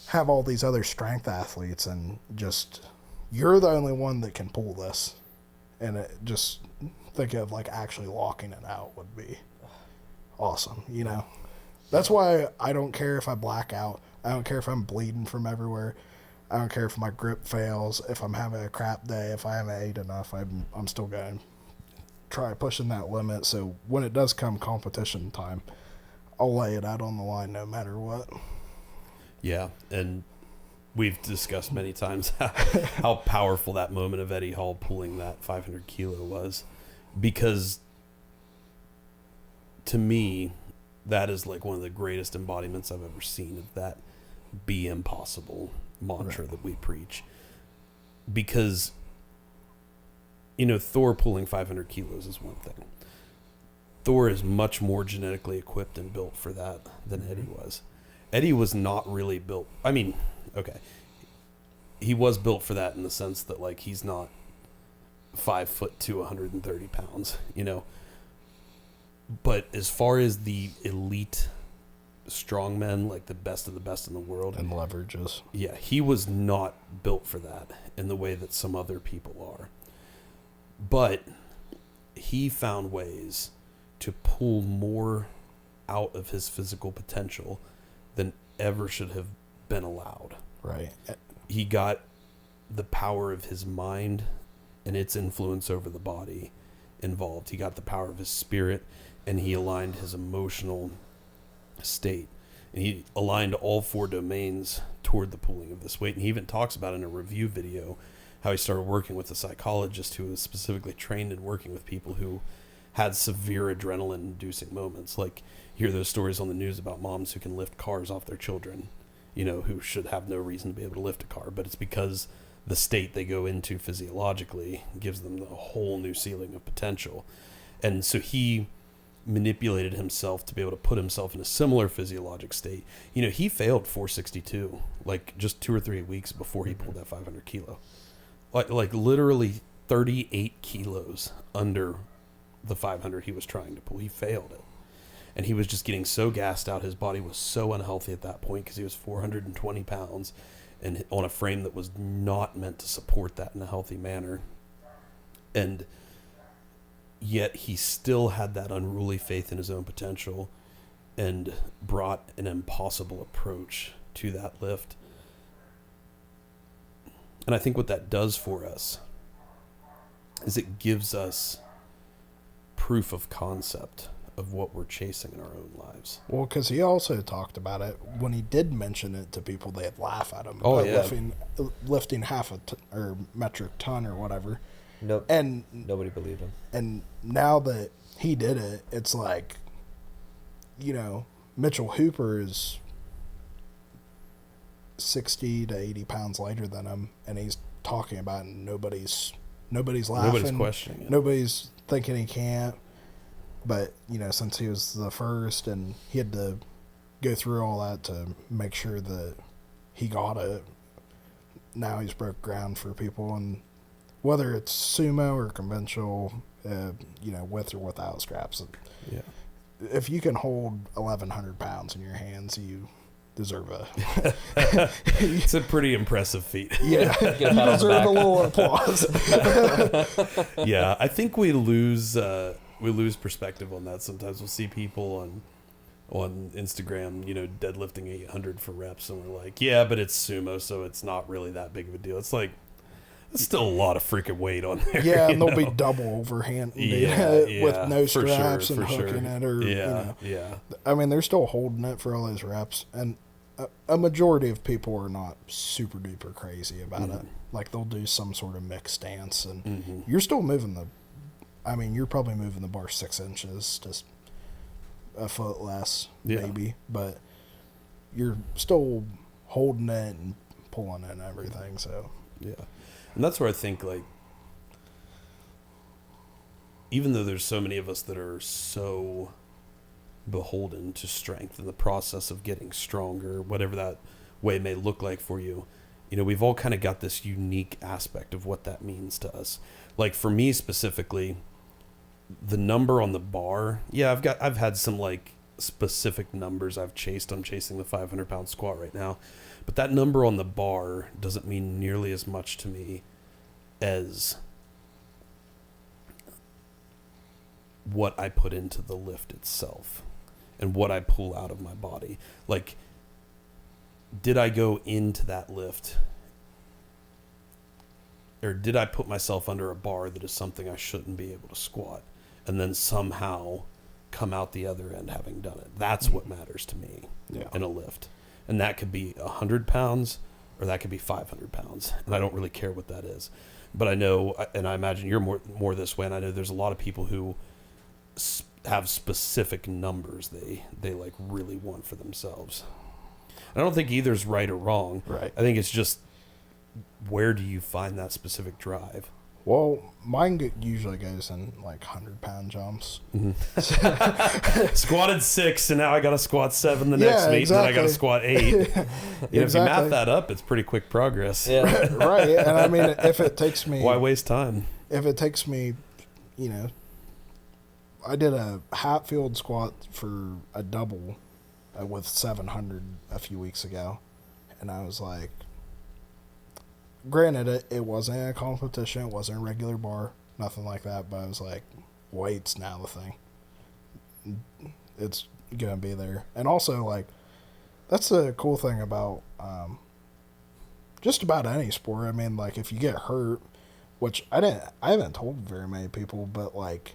have all these other strength athletes and just, you're the only one that can pull this. And it just, think of like actually locking it out would be awesome, That's why I don't care if I black out. I don't care if I'm bleeding from everywhere. I don't care if my grip fails, if I'm having a crap day, if I haven't ate enough, I'm still going to try pushing that limit. So when it does come competition time, I'll lay it out on the line no matter what. Yeah, and we've discussed many times how powerful that moment of Eddie Hall pulling that 500 kilo was. Because to me, that is like one of the greatest embodiments I've ever seen of that be impossible mantra that we preach. Because, Thor pulling 500 kilos is one thing. Thor is much more genetically equipped and built for that than Eddie was. Eddie was not really built. I mean, okay. He was built for that in the sense that, like, he's not 5 foot to 130 pounds, But as far as the elite strongmen, like the best of the best in the world, and leverages, yeah, he was not built for that in the way that some other people are. But he found ways to pull more out of his physical potential than ever should have been allowed. Right. He got the power of his mind and its influence over the body involved. He got the power of his spirit, and he aligned his emotional state. And he aligned all 4 domains toward the pulling of this weight. And he even talks about in a review video how he started working with a psychologist who was specifically trained in working with people who had severe adrenaline-inducing moments. Like, you hear those stories on the news about moms who can lift cars off their children, who should have no reason to be able to lift a car. But it's because the state they go into physiologically gives them a whole new ceiling of potential. And so he manipulated himself to be able to put himself in a similar physiologic state. You know, he failed 462, like just 2 or 3 weeks before he pulled that 500 kilo. Like literally 38 kilos under the 500 he was trying to pull. He failed it. And he was just getting so gassed out. His body was so unhealthy at that point because he was 420 pounds and on a frame that was not meant to support that in a healthy manner. And yet he still had that unruly faith in his own potential and brought an impossible approach to that lift. And I think what that does for us is it gives us proof of concept of what we're chasing in our own lives. Well, because he also talked about it when he did mention it to people, they'd laugh at him. Oh, about yeah. lifting half a or metric ton or whatever. Nope. And Nobody believed him. And now that he did it, it's like, you know, Mitchell Hooper is 60 to 80 pounds lighter than him, and he's talking about it, and nobody's laughing. Nobody's questioning it. Nobody's thinking he can't. But, you know, since he was the first and he had to go through all that to make sure that he got it, now he's broke ground for people. And whether it's sumo or conventional, you know, with or without straps, Yeah. if you can hold 1,100 pounds in your hands, you deserve It's a pretty impressive feat. Yeah, Get a you pat on the deserve back. a little applause. Yeah, I think we lose perspective on that. Sometimes we'll see people on Instagram, you know, deadlifting 800 for reps, and we're like, yeah, but it's sumo, so it's not really that big of a deal. It's like, it's still a lot of freaking weight on there. Yeah, and they'll know? be double overhand Yeah, with no for straps sure, and for hooking sure. it, or Yeah, you know. yeah. I mean, they're still holding it for all those reps, and a majority of people are not super duper crazy about it. Like, they'll do some sort of mixed stance, and you're still moving you're probably moving the bar 6 inches, just a foot less, Yeah. maybe, but you're still holding it and pulling it and everything. So Yeah. And that's where I think, like, even though there's so many of us that are so beholden to strength and the process of getting stronger, whatever that way may look like for you, you know, we've all kind of got this unique aspect of what that means to us. Like, for me specifically, the number on the bar, yeah, I've had some like specific numbers I've chased. I'm chasing the 500-pound squat right now, but that number on the bar doesn't mean nearly as much to me as what I put into the lift itself and what I pull out of my body. Like, did I go into that lift, or did I put myself under a bar that is something I shouldn't be able to squat, and then somehow come out the other end having done it? That's what matters to me in a lift. And that could be 100 pounds or that could be 500 pounds. And I don't really care what that is. But I know, and I imagine you're more this way, and I know there's a lot of people who have specific numbers they like really want for themselves. I don't think either's right or wrong. Right. I think it's just, where do you find that specific drive? Well, mine usually goes in like 100-pound jumps. Squatted 6, and now I got to squat 7 the Yeah, next meet, exactly. and then I got to squat 8. You know, if you Exactly. math that up, it's pretty quick progress. Yeah. Right. And I mean, if it takes me, Why waste time? you know, I did a Hatfield squat for a double with 700 a few weeks ago, and I was like, granted, it wasn't a competition, it wasn't a regular bar, nothing like that, but I was like, weight's now the thing. It's gonna be there. And also, like, that's the cool thing about just about any sport. I mean, like, if you get hurt, which I haven't told very many people, but like,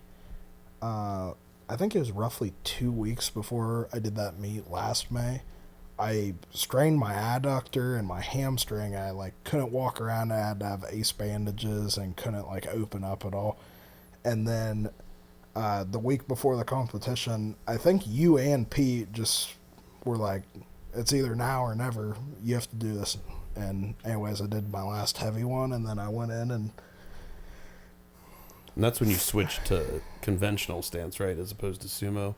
I think it was roughly 2 weeks before I did that meet last May, I strained my adductor and my hamstring. I like couldn't walk around. I had to have ace bandages and couldn't like open up at all. And then the week before the competition, I think you and Pete just were like, it's either now or never. You have to do this And anyways, I did my last heavy one, and then I went in and that's when you switch to conventional stance, right, as opposed to sumo.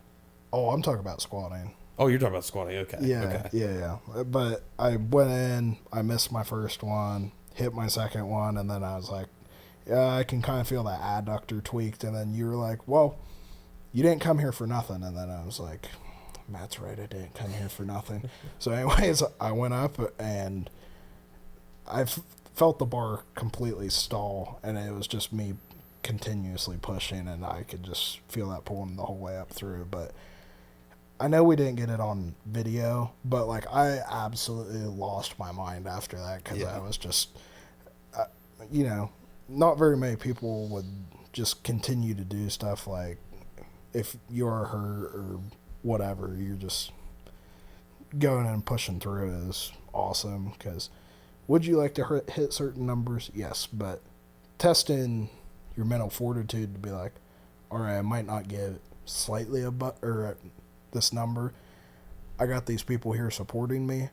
oh, I'm talking about squatting. Oh, you're talking about squatting. Okay. Yeah, Okay. yeah. But I went in, I missed my first one, hit my second one, and then I was like, yeah, I can kind of feel that adductor tweaked. And then you were like, well, you didn't come here for nothing. And then I was like, Matt's right, I didn't come here for nothing. So anyways, I went up and I felt the bar completely stall, and it was just me continuously pushing, and I could just feel that pulling the whole way up through. But I know we didn't get it on video, but like I absolutely lost my mind after that because I was just, you know, not very many people would just continue to do stuff like if you're hurt or whatever, you're just going and pushing through is awesome. Because would you like to hit certain numbers? Yes, but testing your mental fortitude to be like, all right, I might not get slightly or this number. I got these people here supporting me.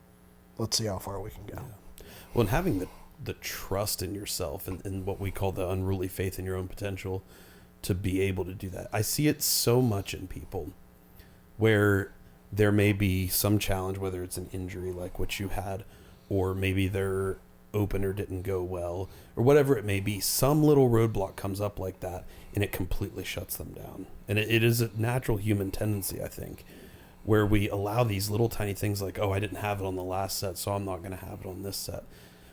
Let's see how far we can go. Yeah. Well, and having the trust in yourself and what we call the unruly faith in your own potential to be able to do that. I see it so much in people where there may be some challenge, whether it's an injury like what you had, or maybe their opener didn't go well, or whatever it may be. Some little roadblock comes up like that, and it completely shuts them down. And it is a natural human tendency, I think, where we allow these little tiny things like, oh, I didn't have it on the last set, so I'm not going to have it on this set.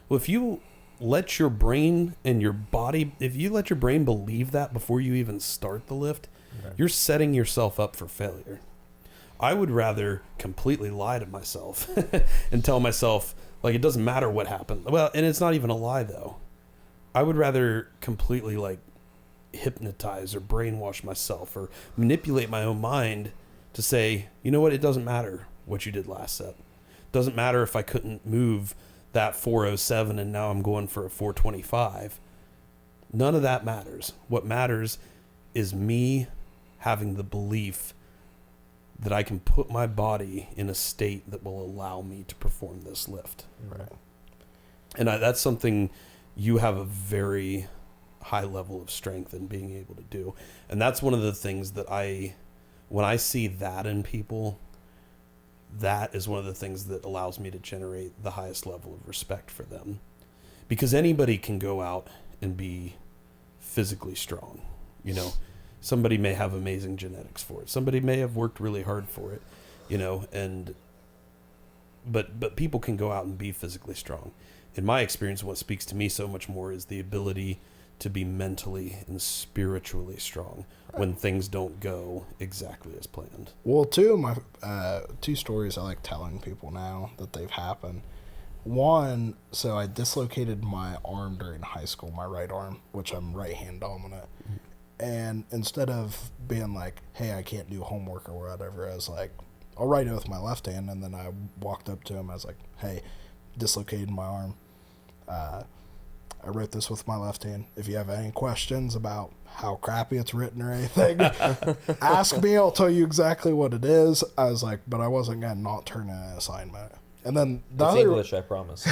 Well, if you let your brain and your body, if you let your brain believe that before you even start the lift, you're setting yourself up for failure. I would rather completely lie to myself and tell myself, like, it doesn't matter what happened. Well, and it's not even a lie, though. I would rather completely, like, hypnotize or brainwash myself or manipulate my own mind to say, you know what, it doesn't matter what you did last set. Doesn't matter if I couldn't move that 407 and now I'm going for a 425. None of that matters. What matters is me having the belief that I can put my body in a state that will allow me to perform this lift. Right. And that's something you have a very high level of strength in being able to do. And that's one of the things that when I see that in people, that is one of the things that allows me to generate the highest level of respect for them. Because anybody can go out and be physically strong, you know. Somebody may have amazing genetics for it. Somebody may have worked really hard for it, you know, but people can go out and be physically strong. In my experience, what speaks to me so much more is the ability to be mentally and spiritually strong when things don't go exactly as planned. Well, two stories I like telling people now that they've happened. One, so I dislocated my arm during high school, my right arm, which I'm right-hand dominant. Mm-hmm. And instead of being like, hey, I can't do homework or whatever, I was like, I'll write it with my left hand. And then I walked up to him. I was like, hey, dislocated my arm. I wrote this with my left hand. If you have any questions about how crappy it's written or anything, ask me. I'll tell you exactly what it is. I was like, but I wasn't going to not turn in an assignment. And then it's English, I promise.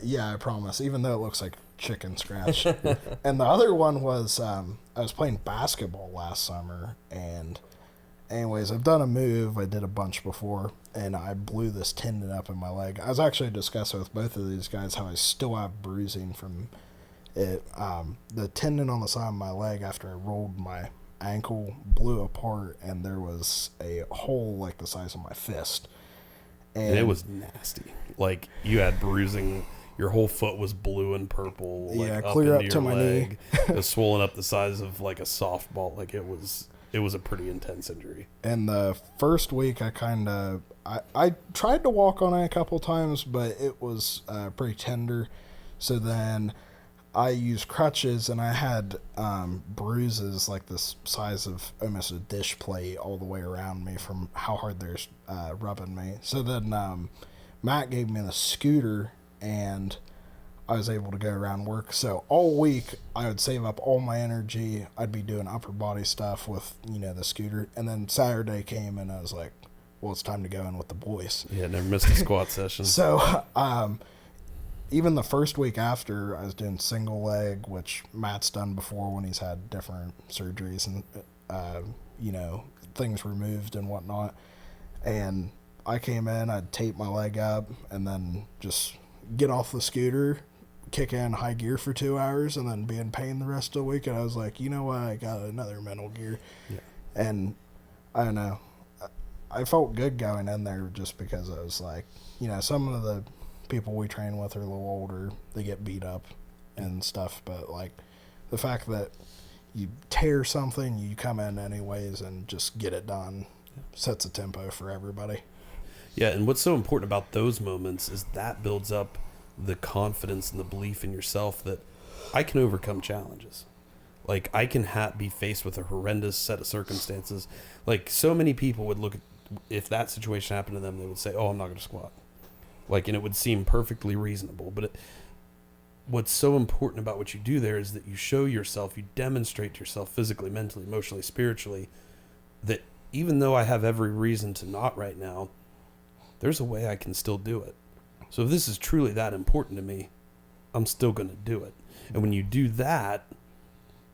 Yeah, I promise. Even though it looks like chicken scratch. And the other one was I was playing basketball last summer, and anyways, I've done a move I did a bunch before, and I blew this tendon up in my leg. I was actually discussing with both of these guys how I still have bruising from it. The tendon on the side of my leg after I rolled my ankle blew apart, and there was a hole like the size of my fist. And it was nasty. Like, you had bruising. Your whole foot was blue and purple. Like, yeah, clear up to my knee. It was swollen up the size of like a softball. Like, it was a pretty intense injury. And the first week, I tried to walk on it a couple times, but it was pretty tender. So then I used crutches, and I had bruises like the size of almost a dish plate all the way around me from how hard they're rubbing me. So then Matt gave me the scooter, and I was able to go around work. So all week, I would save up all my energy. I'd be doing upper body stuff with, the scooter. And then Saturday came, and I was like, well, it's time to go in with the boys. Yeah, never missed a squat session. So, even the first week after, I was doing single leg, which Matt's done before when he's had different surgeries and, things removed and whatnot. And I came in, I'd tape my leg up, and then just get off the scooter, kick in high gear for 2 hours, and then be in pain the rest of the week. And I was like, you know what? I got another mental gear. Yeah. And I don't know. I felt good going in there just because I was like, some of the people we train with are a little older. They get beat up and stuff. But, like, the fact that you tear something, you come in anyways and just get it done sets a tempo for everybody. Yeah, and what's so important about those moments is that builds up the confidence and the belief in yourself that I can overcome challenges. Like, I can be faced with a horrendous set of circumstances. Like, so many people would look at, if that situation happened to them, they would say, oh, I'm not going to squat. Like, and it would seem perfectly reasonable. But what's so important about what you do there is that you show yourself, you demonstrate to yourself physically, mentally, emotionally, spiritually, that even though I have every reason to not right now, there's a way I can still do it. So if this is truly that important to me, I'm still going to do it. And when you do that,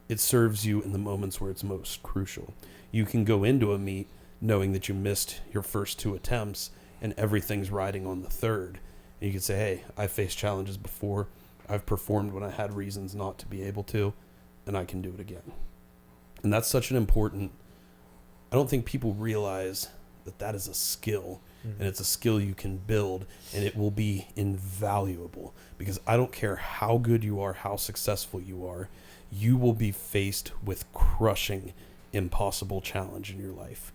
it serves you in the moments where it's most crucial. You can go into a meet knowing that you missed your first 2 attempts and everything's riding on the third. And you can say, hey, I've faced challenges before. I've performed when I had reasons not to be able to, and I can do it again. And that's such an important, I don't think people realize that is a skill. And it's a skill you can build, and it will be invaluable, because I don't care how good you are, how successful you are, you will be faced with crushing, impossible challenge in your life.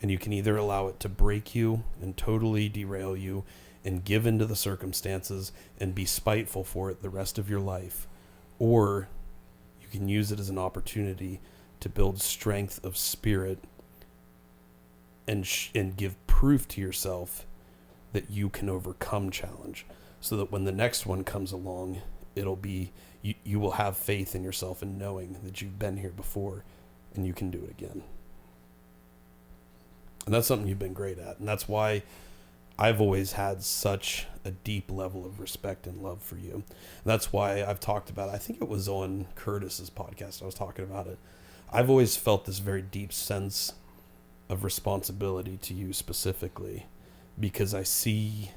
And you can either allow it to break you and totally derail you and give into the circumstances and be spiteful for it the rest of your life, or you can use it as an opportunity to build strength of spirit and give proof to yourself that you can overcome challenge, so that when the next one comes along, it'll be, you will have faith in yourself and knowing that you've been here before and you can do it again. And that's something you've been great at. And that's why I've always had such a deep level of respect and love for you. And that's why I've talked about, I think it was on Curtis's podcast, I was talking about it. I've always felt this very deep sense of responsibility to you specifically, because I see,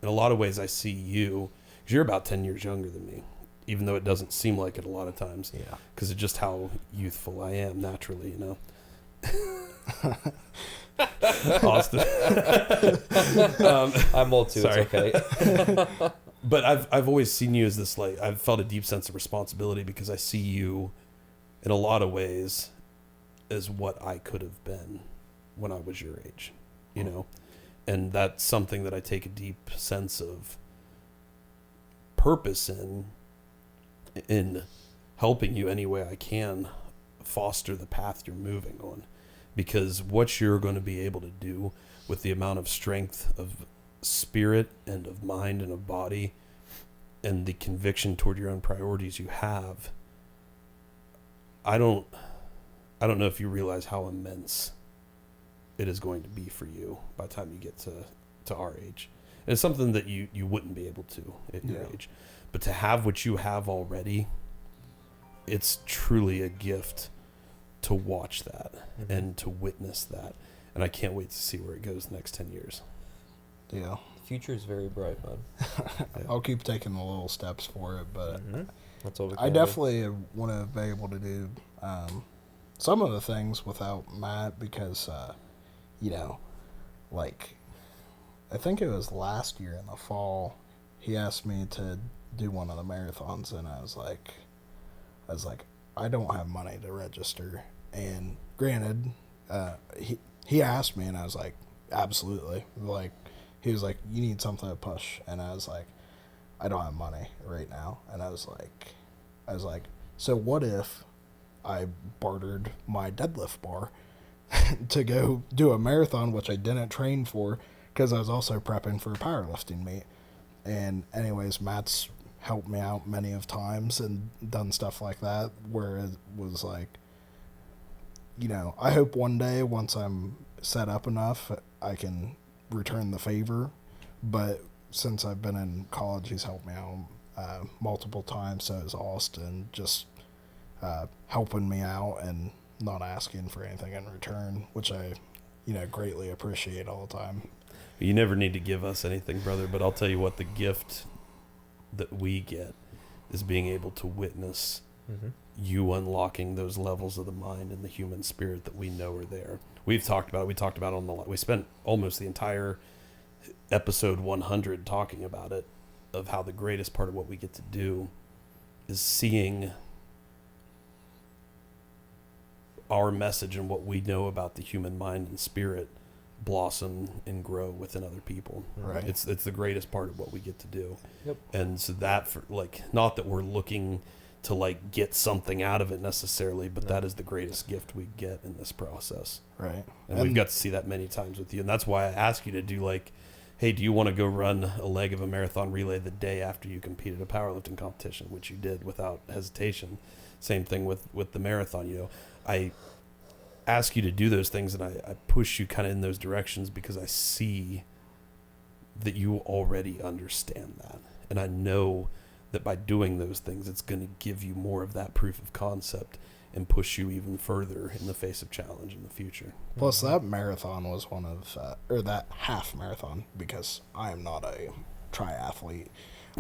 in a lot of ways, I see you, because you're about 10 years younger than me, even though it doesn't seem like it a lot of times. Yeah. Because of just how youthful I am naturally, Austin. I'm old too. Sorry. It's okay. But I've always seen you as this, like, I've felt a deep sense of responsibility, because I see you in a lot of ways as what I could have been when I was your age, and that's something that I take a deep sense of purpose in helping you any way I can foster the path you're moving on, because what you're going to be able to do with the amount of strength of spirit and of mind and of body and the conviction toward your own priorities you have, I don't know if you realize how immense it is going to be for you by the time you get to our age. And it's something that you wouldn't be able to at your age. But to have what you have already, it's truly a gift to watch that and to witness that. And I can't wait to see where it goes the next 10 years. Yeah. The future is very bright, bud. I'll keep taking the little steps for it, but That's all we I can definitely want to be able to do some of the things without Matt, because, like, I think it was last year in the fall, he asked me to do one of the marathons, and I was like, I don't have money to register. And granted, he asked me, and I was like, absolutely. Like, he was like, you need something to push, and I was like, I don't have money right now. And I was like, so what if I bartered my deadlift bar to go do a marathon, which I didn't train for, because I was also prepping for a powerlifting meet. And anyways, Matt's helped me out many of times and done stuff like that, where it was like, I hope one day, once I'm set up enough, I can return the favor. But since I've been in college, he's helped me out multiple times. So is Austin, just helping me out and not asking for anything in return, which I, greatly appreciate all the time. You never need to give us anything, brother, but I'll tell you what, the gift that we get is being able to witness you unlocking those levels of the mind and the human spirit that we know are there. We've talked about it. We talked about it we spent almost the entire episode 100 talking about it, of how the greatest part of what we get to do is seeing our message and what we know about the human mind and spirit blossom and grow within other people. Right. It's the greatest part of what we get to do. Yep. And so that, for not that we're looking to get something out of it necessarily, but that is the greatest gift we get in this process. Right. And we've got to see that many times with you. And that's why I ask you to do hey, do you want to go run a leg of a marathon relay the day after you competed a powerlifting competition, which you did without hesitation. Same thing with the marathon. I ask you to do those things, and I push you kind of in those directions because I see that you already understand that. And I know that by doing those things, it's going to give you more of that proof of concept and push you even further in the face of challenge in the future. Plus, that marathon was one of, or that half marathon, because I am not a triathlete.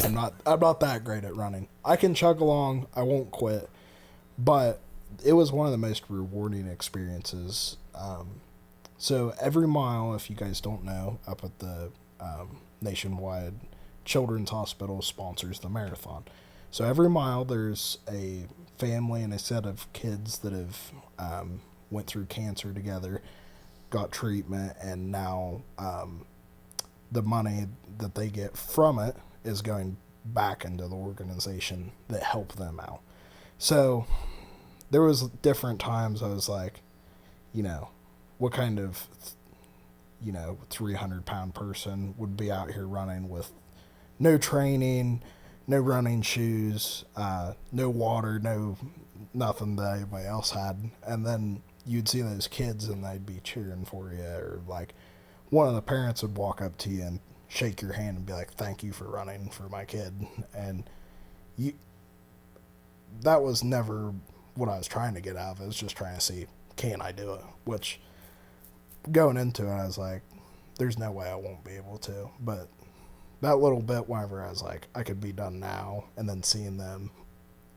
I'm not that great at running. I can chug along. I won't quit. But it was one of the most rewarding experiences. So every mile, if you guys don't know, up at the Nationwide Children's Hospital sponsors the marathon. So every mile there's a family and a set of kids that have went through cancer together, got treatment, and now the money that they get from it is going back into the organization that helped them out. So there was different times I was like, what kind of 300-pound person would be out here running with no training, no running shoes, no water, no nothing that anybody else had. And then you'd see those kids and they'd be cheering for you, or one of the parents would walk up to you and shake your hand and be like, "Thank you for running for my kid." And that was never what I was trying to get out of it. I was just trying to see, can I do it? Which, going into it, I was like, there's no way I won't be able to. But that little bit, whenever I was like, I could be done now, and then seeing them,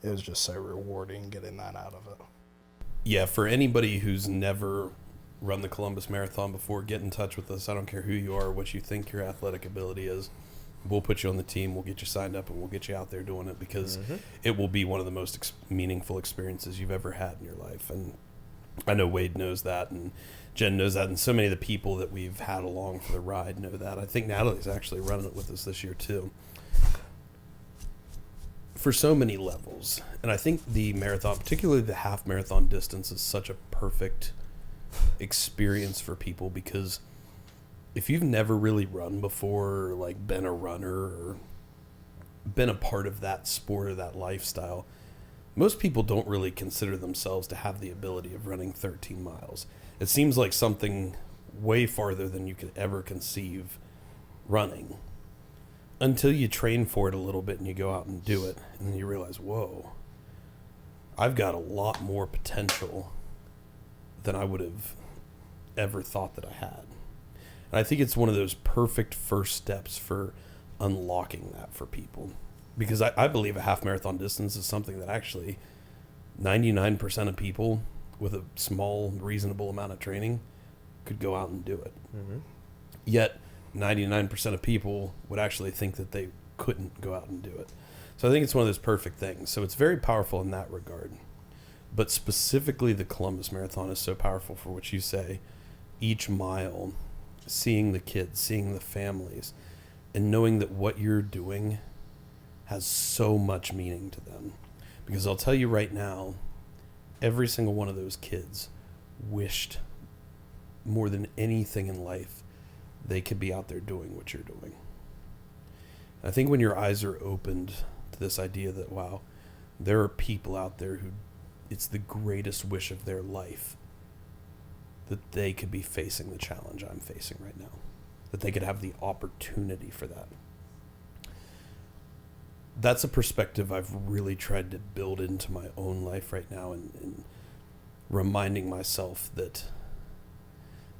it was just so rewarding getting that out of it. Yeah, for anybody who's never run the Columbus Marathon before, get in touch with us. I don't care who you are, what you think your athletic ability is. We'll put you on the team, we'll get you signed up, and we'll get you out there doing it, because it will be one of the most meaningful experiences you've ever had in your life. And I know Wade knows that, and Jen knows that, and so many of the people that we've had along for the ride know that. I think Natalie's actually running it with us this year too. For so many levels. And I think the marathon, particularly the half marathon distance, is such a perfect experience for people, because if you've never really run before, or been a runner or been a part of that sport or that lifestyle, most people don't really consider themselves to have the ability of running 13 miles. It seems like something way farther than you could ever conceive running, until you train for it a little bit and you go out and do it, and then you realize, whoa, I've got a lot more potential than I would have ever thought that I had. And I think it's one of those perfect first steps for unlocking that for people, because I believe a half marathon distance is something that actually 99% of people with a small, reasonable amount of training could go out and do it. Yet 99% of people would actually think that they couldn't go out and do it. So I think it's one of those perfect things. So it's very powerful in that regard. But specifically the Columbus Marathon is so powerful for what you say. Each mile, seeing the kids, seeing the families, and knowing that what you're doing has so much meaning to them. Because I'll tell you right now, every single one of those kids wished more than anything in life they could be out there doing what you're doing. I think when your eyes are opened to this idea that, wow, there are people out there who it's the greatest wish of their life that they could be facing the challenge I'm facing right now, that they could have the opportunity for that. That's a perspective I've really tried to build into my own life right now, and reminding myself that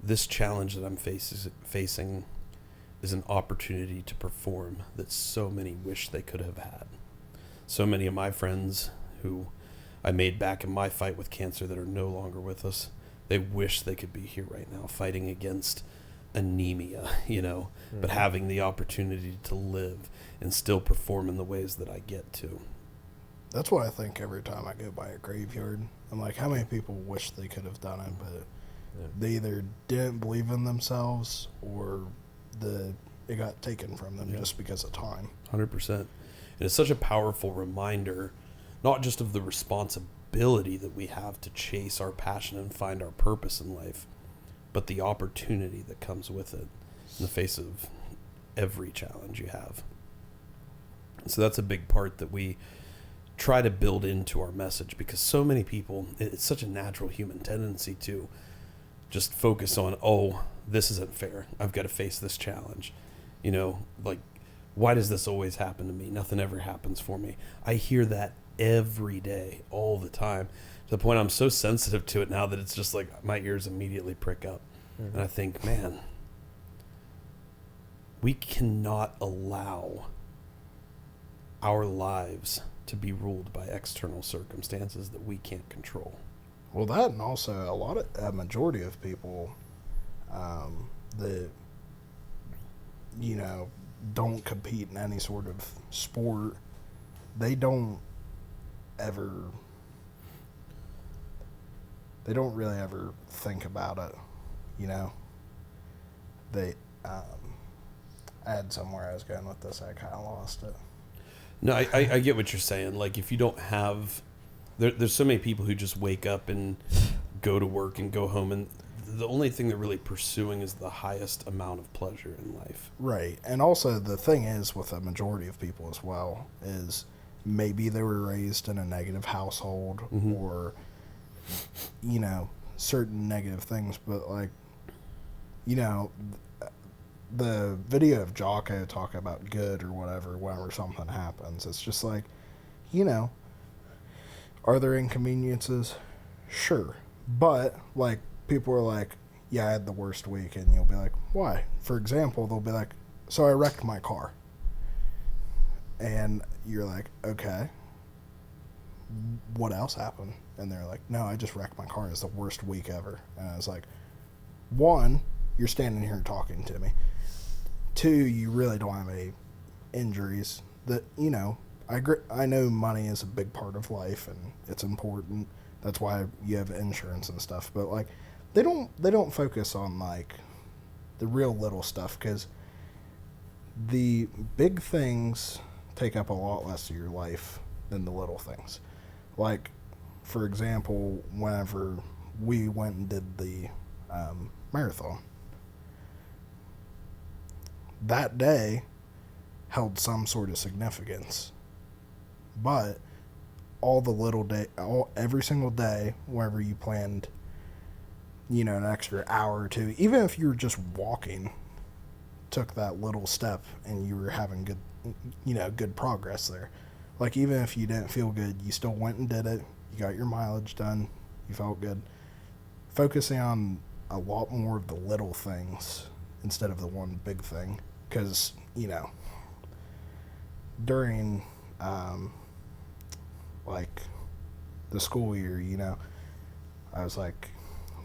this challenge that I'm facing is an opportunity to perform that so many wish they could have had. So many of my friends who I made back in my fight with cancer that are no longer with us, they wish they could be here right now fighting against anemia, but having the opportunity to live and still perform in the ways that I get to. That's what I think every time I go by a graveyard. I'm like, how many people wish they could have done it, but they either didn't believe in themselves or it got taken from them just because of time. 100%. And it's such a powerful reminder, not just of the responsibility that we have to chase our passion and find our purpose in life, but the opportunity that comes with it in the face of every challenge you have. So that's a big part that we try to build into our message, because so many people, it's such a natural human tendency to just focus on, oh, this isn't fair, I've got to face this challenge. Like, why does this always happen to me? Nothing ever happens for me. I hear that every day, all the time, to the point I'm so sensitive to it now that it's just like my ears immediately prick up. And I think, man, we cannot allow our lives to be ruled by external circumstances that we can't control. Well, that, and also a majority of people that, don't compete in any sort of sport, they don't really ever think about it, They, I had somewhere I was going with this, I kind of lost it. No, I get what you're saying. Like, if you don't have... There's so many people who just wake up and go to work and go home, and the only thing they're really pursuing is the highest amount of pleasure in life. Right. And also the thing is with a majority of people as well is maybe they were raised in a negative household or, certain negative things. But, like, the video of Jocko talking about good or whatever whenever something happens, it's just like, are there inconveniences? Sure. But, like, people are like, yeah, I had the worst week. And you'll be like, why? For example, they'll be like, so I wrecked my car. And you're like, okay. What else happened? And they're like, no, I just wrecked my car. It's the worst week ever. And I was like, one, you're standing here talking to me. Two, you really don't have any injuries. That, I know money is a big part of life and it's important. That's why you have insurance and stuff. But, like, they don't focus on, like, the real little stuff, because the big things take up a lot less of your life than the little things. Like, for example, whenever we went and did the marathon, that day held some sort of significance. But every single day, wherever you planned, an extra hour or two, even if you were just walking, took that little step and you were having good progress there. Like, even if you didn't feel good, you still went and did it. You got your mileage done. You felt good. Focusing on a lot more of the little things instead of the one big thing. Because, during, like, the school year, I was like,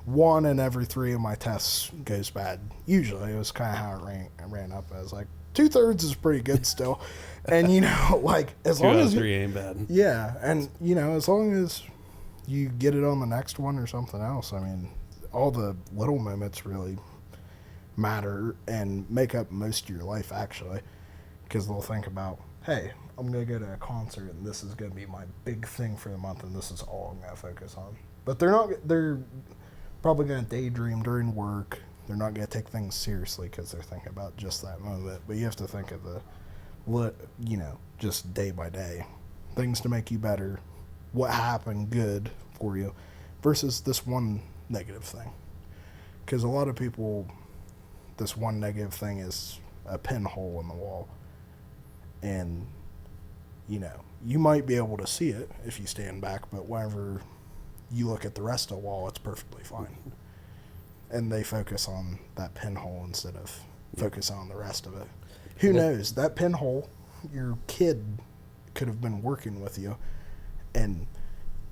1 in every 3 of my tests goes bad. Usually, it was kind of how it ran up. I was like, 2/3 is pretty good still. And, like, as long as 3 ain't bad. Yeah, and, as long as you get it on the next one or something else, I mean, all the little moments really matter and make up most of your life, actually, because they'll think about, hey, I'm going to go to a concert and this is going to be my big thing for the month and this is all I'm going to focus on. But they're probably going to daydream during work. They're not going to take things seriously because they're thinking about just that moment. But you have to think of just day by day, things to make you better, what happened good for you versus this one negative thing. Because a lot of people, this one negative thing is a pinhole in the wall. And, you might be able to see it if you stand back, but whenever you look at the rest of the wall, it's perfectly fine. And they focus on that pinhole instead of focus on the rest of it. Who knows? That pinhole, your kid could have been working with you, and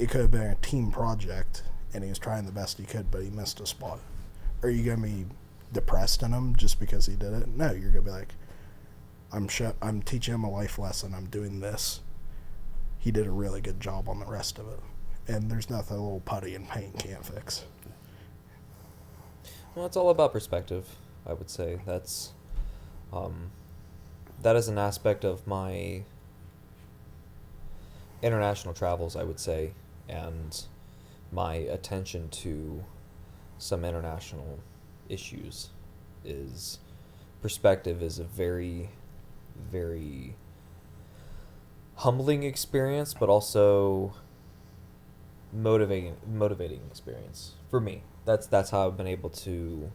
it could have been a team project, and he was trying the best he could, but he missed a spot. Are you going to be depressed in him just because he did it? No, you're going to be like, I'm teaching him a life lesson. I'm doing this. He did a really good job on the rest of it. And there's nothing a little putty and paint can't fix. Well, it's all about perspective, I would say. That is an aspect of my international travels, I would say, and my attention to some international issues is perspective is a very, very humbling experience, but also motivating experience for me. That's how I've been able to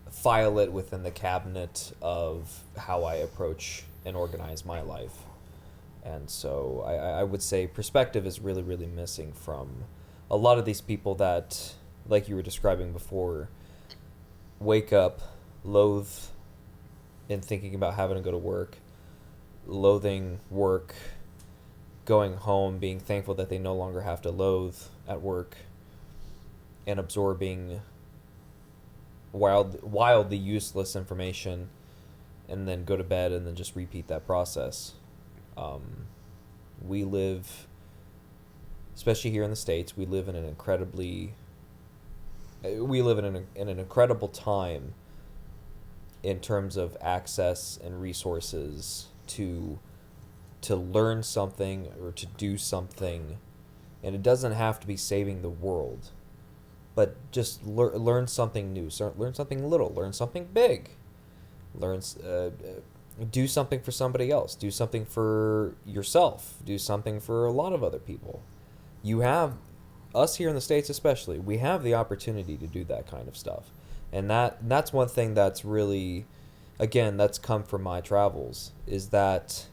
file it within the cabinet of how I approach and organize my life. And so I would say perspective is really, really missing from a lot of these people that, like you were describing before, wake up, loathe in thinking about having to go to work, loathing work, going home, being thankful that they no longer have to loathe at work, and absorbing wildly useless information, and then go to bed and then just repeat that process. We live, especially here in the States, we live in an incredible time in terms of access and resources to learn something or to do something, and it doesn't have to be saving the world, but just learn something new, learn something little, learn something big, do something for somebody else, do something for yourself, do something for a lot of other people. You have, us here in the States especially, we have the opportunity to do that kind of stuff. And that's one thing that's really, again, that's come from my travels, is that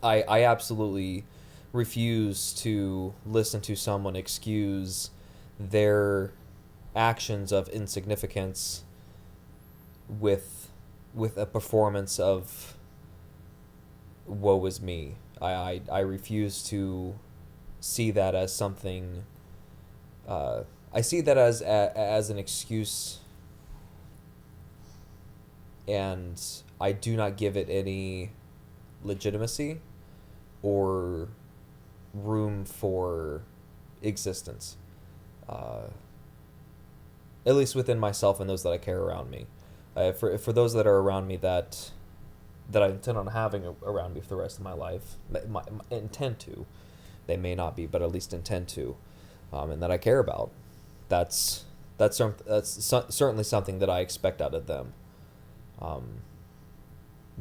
I absolutely refuse to listen to someone excuse their actions of insignificance with a performance of woe is me. I refuse to see that as something. I see that as an excuse, and I do not give it any legitimacy or room for existence, at least within myself and those that I care around me. For those that are around me that I intend on having around me for the rest of my life, intend to, they may not be, but at least intend to, and that I care about. That's certainly something that I expect out of them,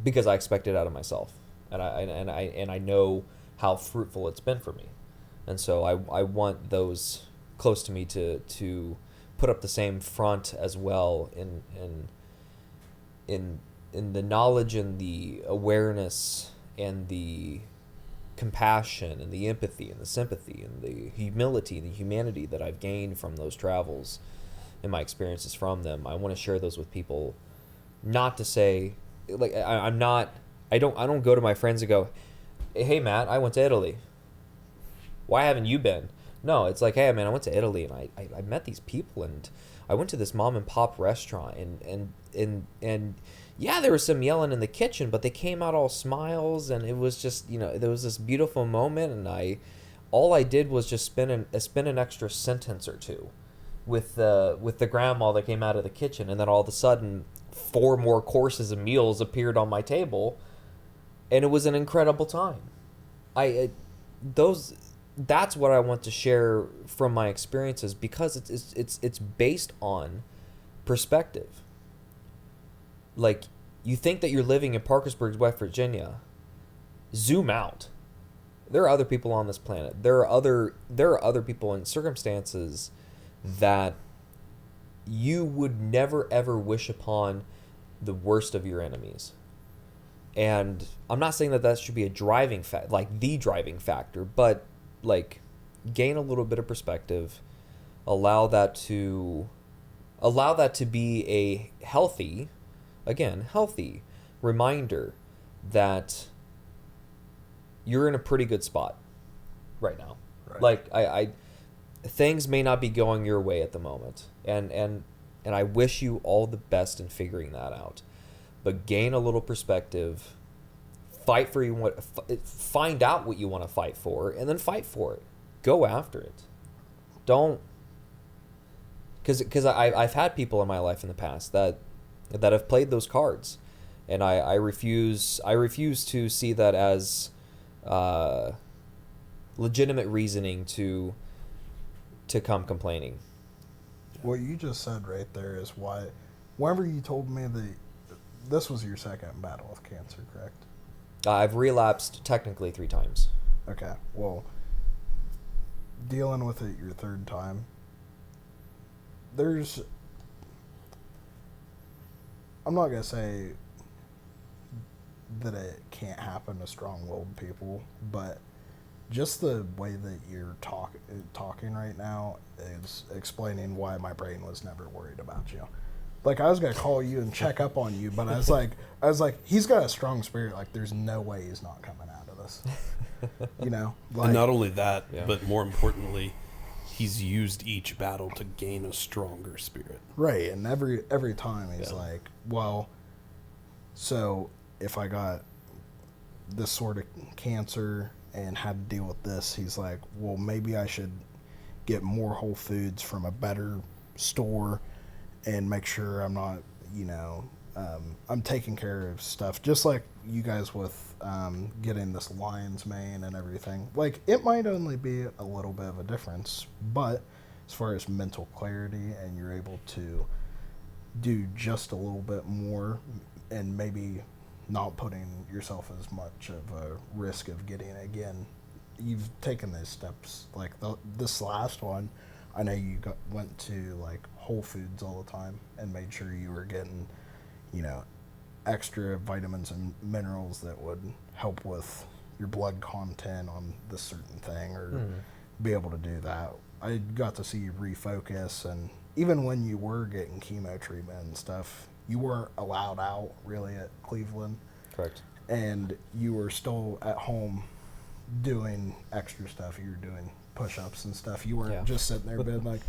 because I expect it out of myself, and I know how fruitful it's been for me, and so I want those close to me to put up the same front as well in the knowledge and the awareness and the compassion and the empathy and the sympathy and the humility and the humanity that I've gained from those travels and my experiences from them. I want to share those with people, not to say, like, I don't go to my friends and go, hey Matt, I went to Italy, why haven't you been? No, it's like, hey man, I went to Italy and I met these people, and I went to this mom and pop restaurant, and yeah, there was some yelling in the kitchen, but they came out all smiles, and it was just, there was this beautiful moment, and all I did was just spin an extra sentence or two with the grandma that came out of the kitchen, and then all of a sudden 4 more courses of meals appeared on my table, and it was an incredible time. That's what I want to share from my experiences, because it's based on perspective. Like, you think that you're living in Parkersburg, West Virginia. Zoom out. There are other people on this planet. There are other people in circumstances that you would never ever wish upon the worst of your enemies. And I'm not saying that should be a driving the driving factor, but like gain a little bit of perspective, allow that to be a healthy reminder that you're in a pretty good spot right now. Right. Like I things may not be going your way at the moment, and I wish you all the best in figuring that out. But gain a little perspective, fight for find out what you want to fight for, and then fight for it. Go after it. Don't, because I've had people in my life in the past that have played those cards, and I refuse to see that as legitimate reasoning to come complaining. What you just said right there is why, whenever you told me that this was your second battle with cancer, correct? I've relapsed technically 3 times. Okay, well, dealing with it your third time, I'm not going to say that it can't happen to strong-willed people, but just the way that you're talking right now is explaining why my brain was never worried about you. Like, I was going to call you and check up on you, but I was like, he's got a strong spirit. Like, there's no way he's not coming out of this. You know? Like, and not only that, but more importantly, he's used each battle to gain a stronger spirit. Right, and every time he's like, well, so if I got this sort of cancer and had to deal with this, he's like, well, maybe I should get more whole foods from a better store and make sure I'm not, I'm taking care of stuff. Just like you guys with getting this lion's mane and everything. Like, it might only be a little bit of a difference, but as far as mental clarity, and you're able to do just a little bit more and maybe not putting yourself as much of a risk of getting it again, you've taken those steps. Like this last one, I know you went to like Whole Foods all the time and made sure you were getting, extra vitamins and minerals that would help with your blood content on this certain thing, or be able to do that. I got to see you refocus, and even when you were getting chemo treatment and stuff, you weren't allowed out really at Cleveland. Correct. And you were still at home doing extra stuff. You were doing push-ups and stuff. You weren't just sitting there being like,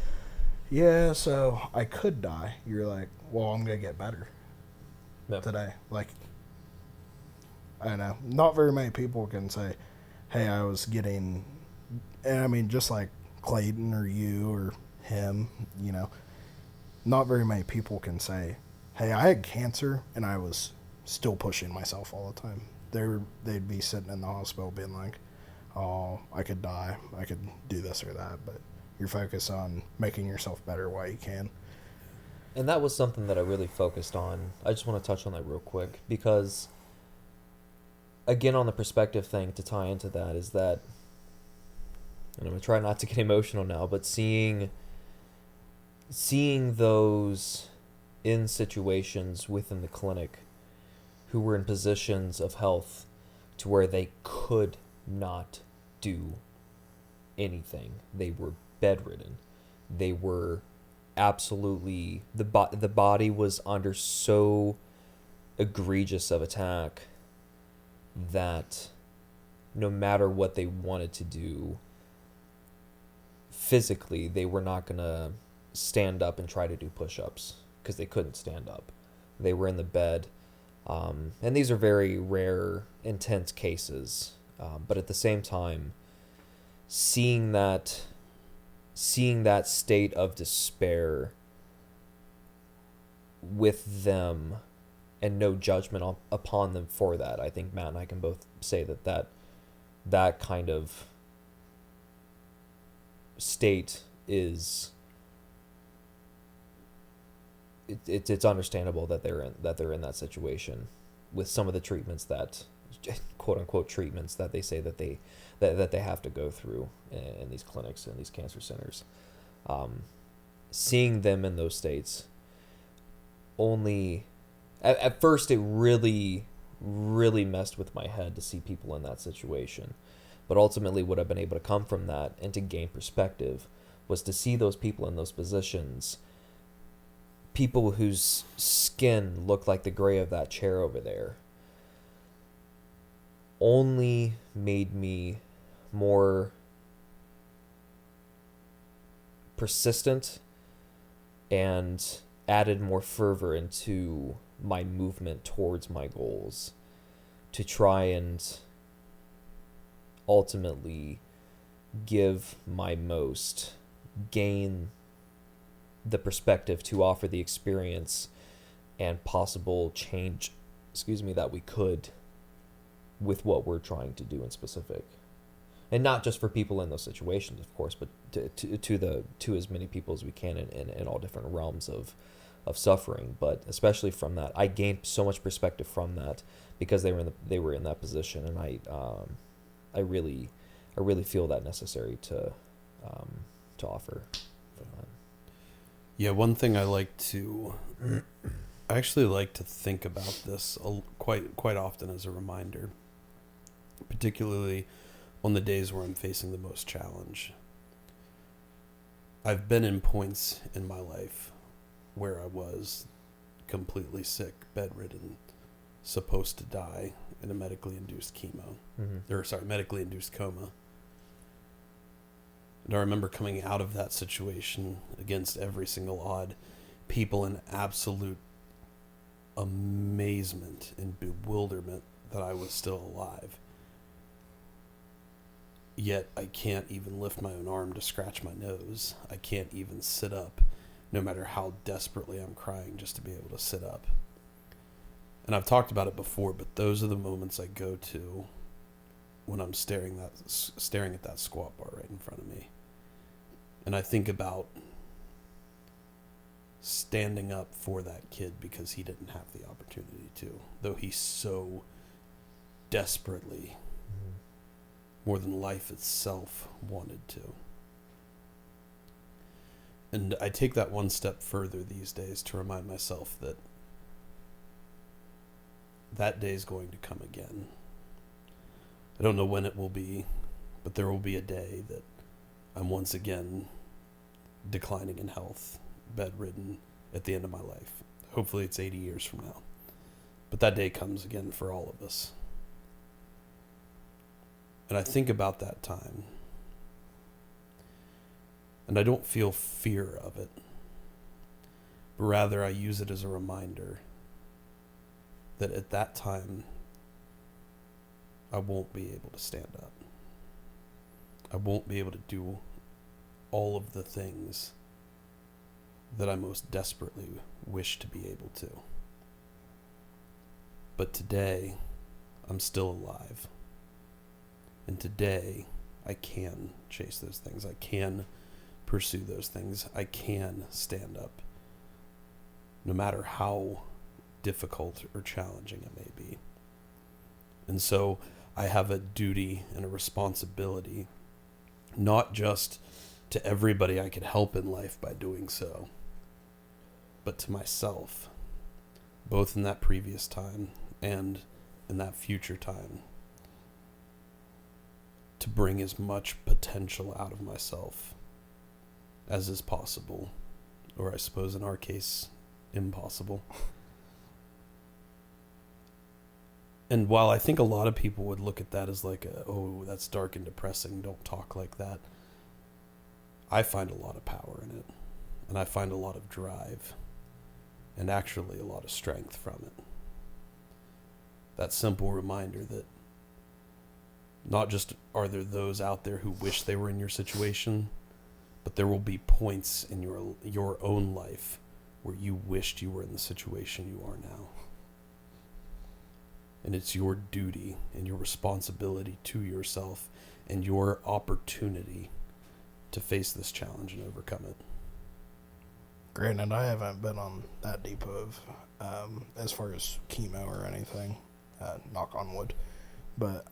yeah, so I could die. You're like, well, I'm going to get better today. Like, I don't know. Not very many people can say, hey, I was getting, and I mean, just like Clayton or you or him, not very many people can say, hey, I had cancer and I was still pushing myself all the time. They'd be sitting in the hospital being like, oh, I could die. I could do this or that. But you're focused on making yourself better while you can. And that was something that I really focused on. I just want to touch on that real quick because, again, on the perspective thing to tie into that is that, and I'm going to try not to get emotional now, but seeing those in situations within the clinic who were in positions of health to where they could not do anything. They were bedridden. They were absolutely, the body was under so egregious of attack that no matter what they wanted to do physically, they were not going to stand up and try to do push-ups because they couldn't stand up. They were in the bed. And these are very rare, intense cases. But at the same time, seeing that state of despair with them and no judgment upon them for that, I think Matt and I can both say that kind of state is it's understandable that they're in that situation with some of the treatments that quote unquote treatments that they say that they have to go through in these clinics and these cancer centers. seeing them in those states only at first it really messed with my head to see people in that situation. But ultimately what I've been able to come from that and to gain perspective was to see those people in those positions, people whose skin looked like the gray of that chair over there, only made me more persistent and added more fervor into my movement towards my goals to try and ultimately give my most, gain the perspective to offer the experience and possible change, that we could with what we're trying to do in specific. And not just for people in those situations, of course, but to as many people as we can in all different realms of suffering. But especially from that, I gained so much perspective from that because they were in that position, and I really feel that necessary to offer from that. Yeah, one thing I actually like to think about this quite often as a reminder, particularly on the days where I'm facing the most challenge. I've been in points in my life where I was completely sick, bedridden, supposed to die in a medically induced medically induced coma. And I remember coming out of that situation against every single odd, people in absolute amazement and bewilderment that I was still alive. Yet I can't even lift my own arm to scratch my nose. I can't even sit up, no matter how desperately I'm crying just to be able to sit up. And I've talked about it before, but those are the moments I go to when I'm staring at that squat bar right in front of me. And I think about standing up for that kid because he didn't have the opportunity to, though he so desperately, more than life itself, wanted to. And I take that one step further these days to remind myself that that day is going to come again. I don't know when it will be, but there will be a day that I'm once again declining in health, bedridden at the end of my life. Hopefully it's 80 years from now. But that day comes again for all of us. And I think about that time, and I don't feel fear of it, but rather I use it as a reminder that at that time, I won't be able to stand up. I won't be able to do all of the things that I most desperately wish to be able to. But today, I'm still alive. And today, I can chase those things. I can pursue those things. I can stand up, no matter how difficult or challenging it may be. And so I have a duty and a responsibility, not just to everybody I could help in life by doing so, but to myself, both in that previous time and in that future time, to bring as much potential out of myself as is possible, or I suppose in our case, impossible. And while I think a lot of people would look at that as like, oh, that's dark and depressing, don't talk like that, I find a lot of power in it, and I find a lot of drive, and actually a lot of strength from it. That simple reminder that not just are there those out there who wish they were in your situation, but there will be points in your own life where you wished you were in the situation you are now. And it's your duty and your responsibility to yourself and your opportunity to face this challenge and overcome it. Granted, I haven't been on that deep of, as far as chemo or anything, knock on wood, but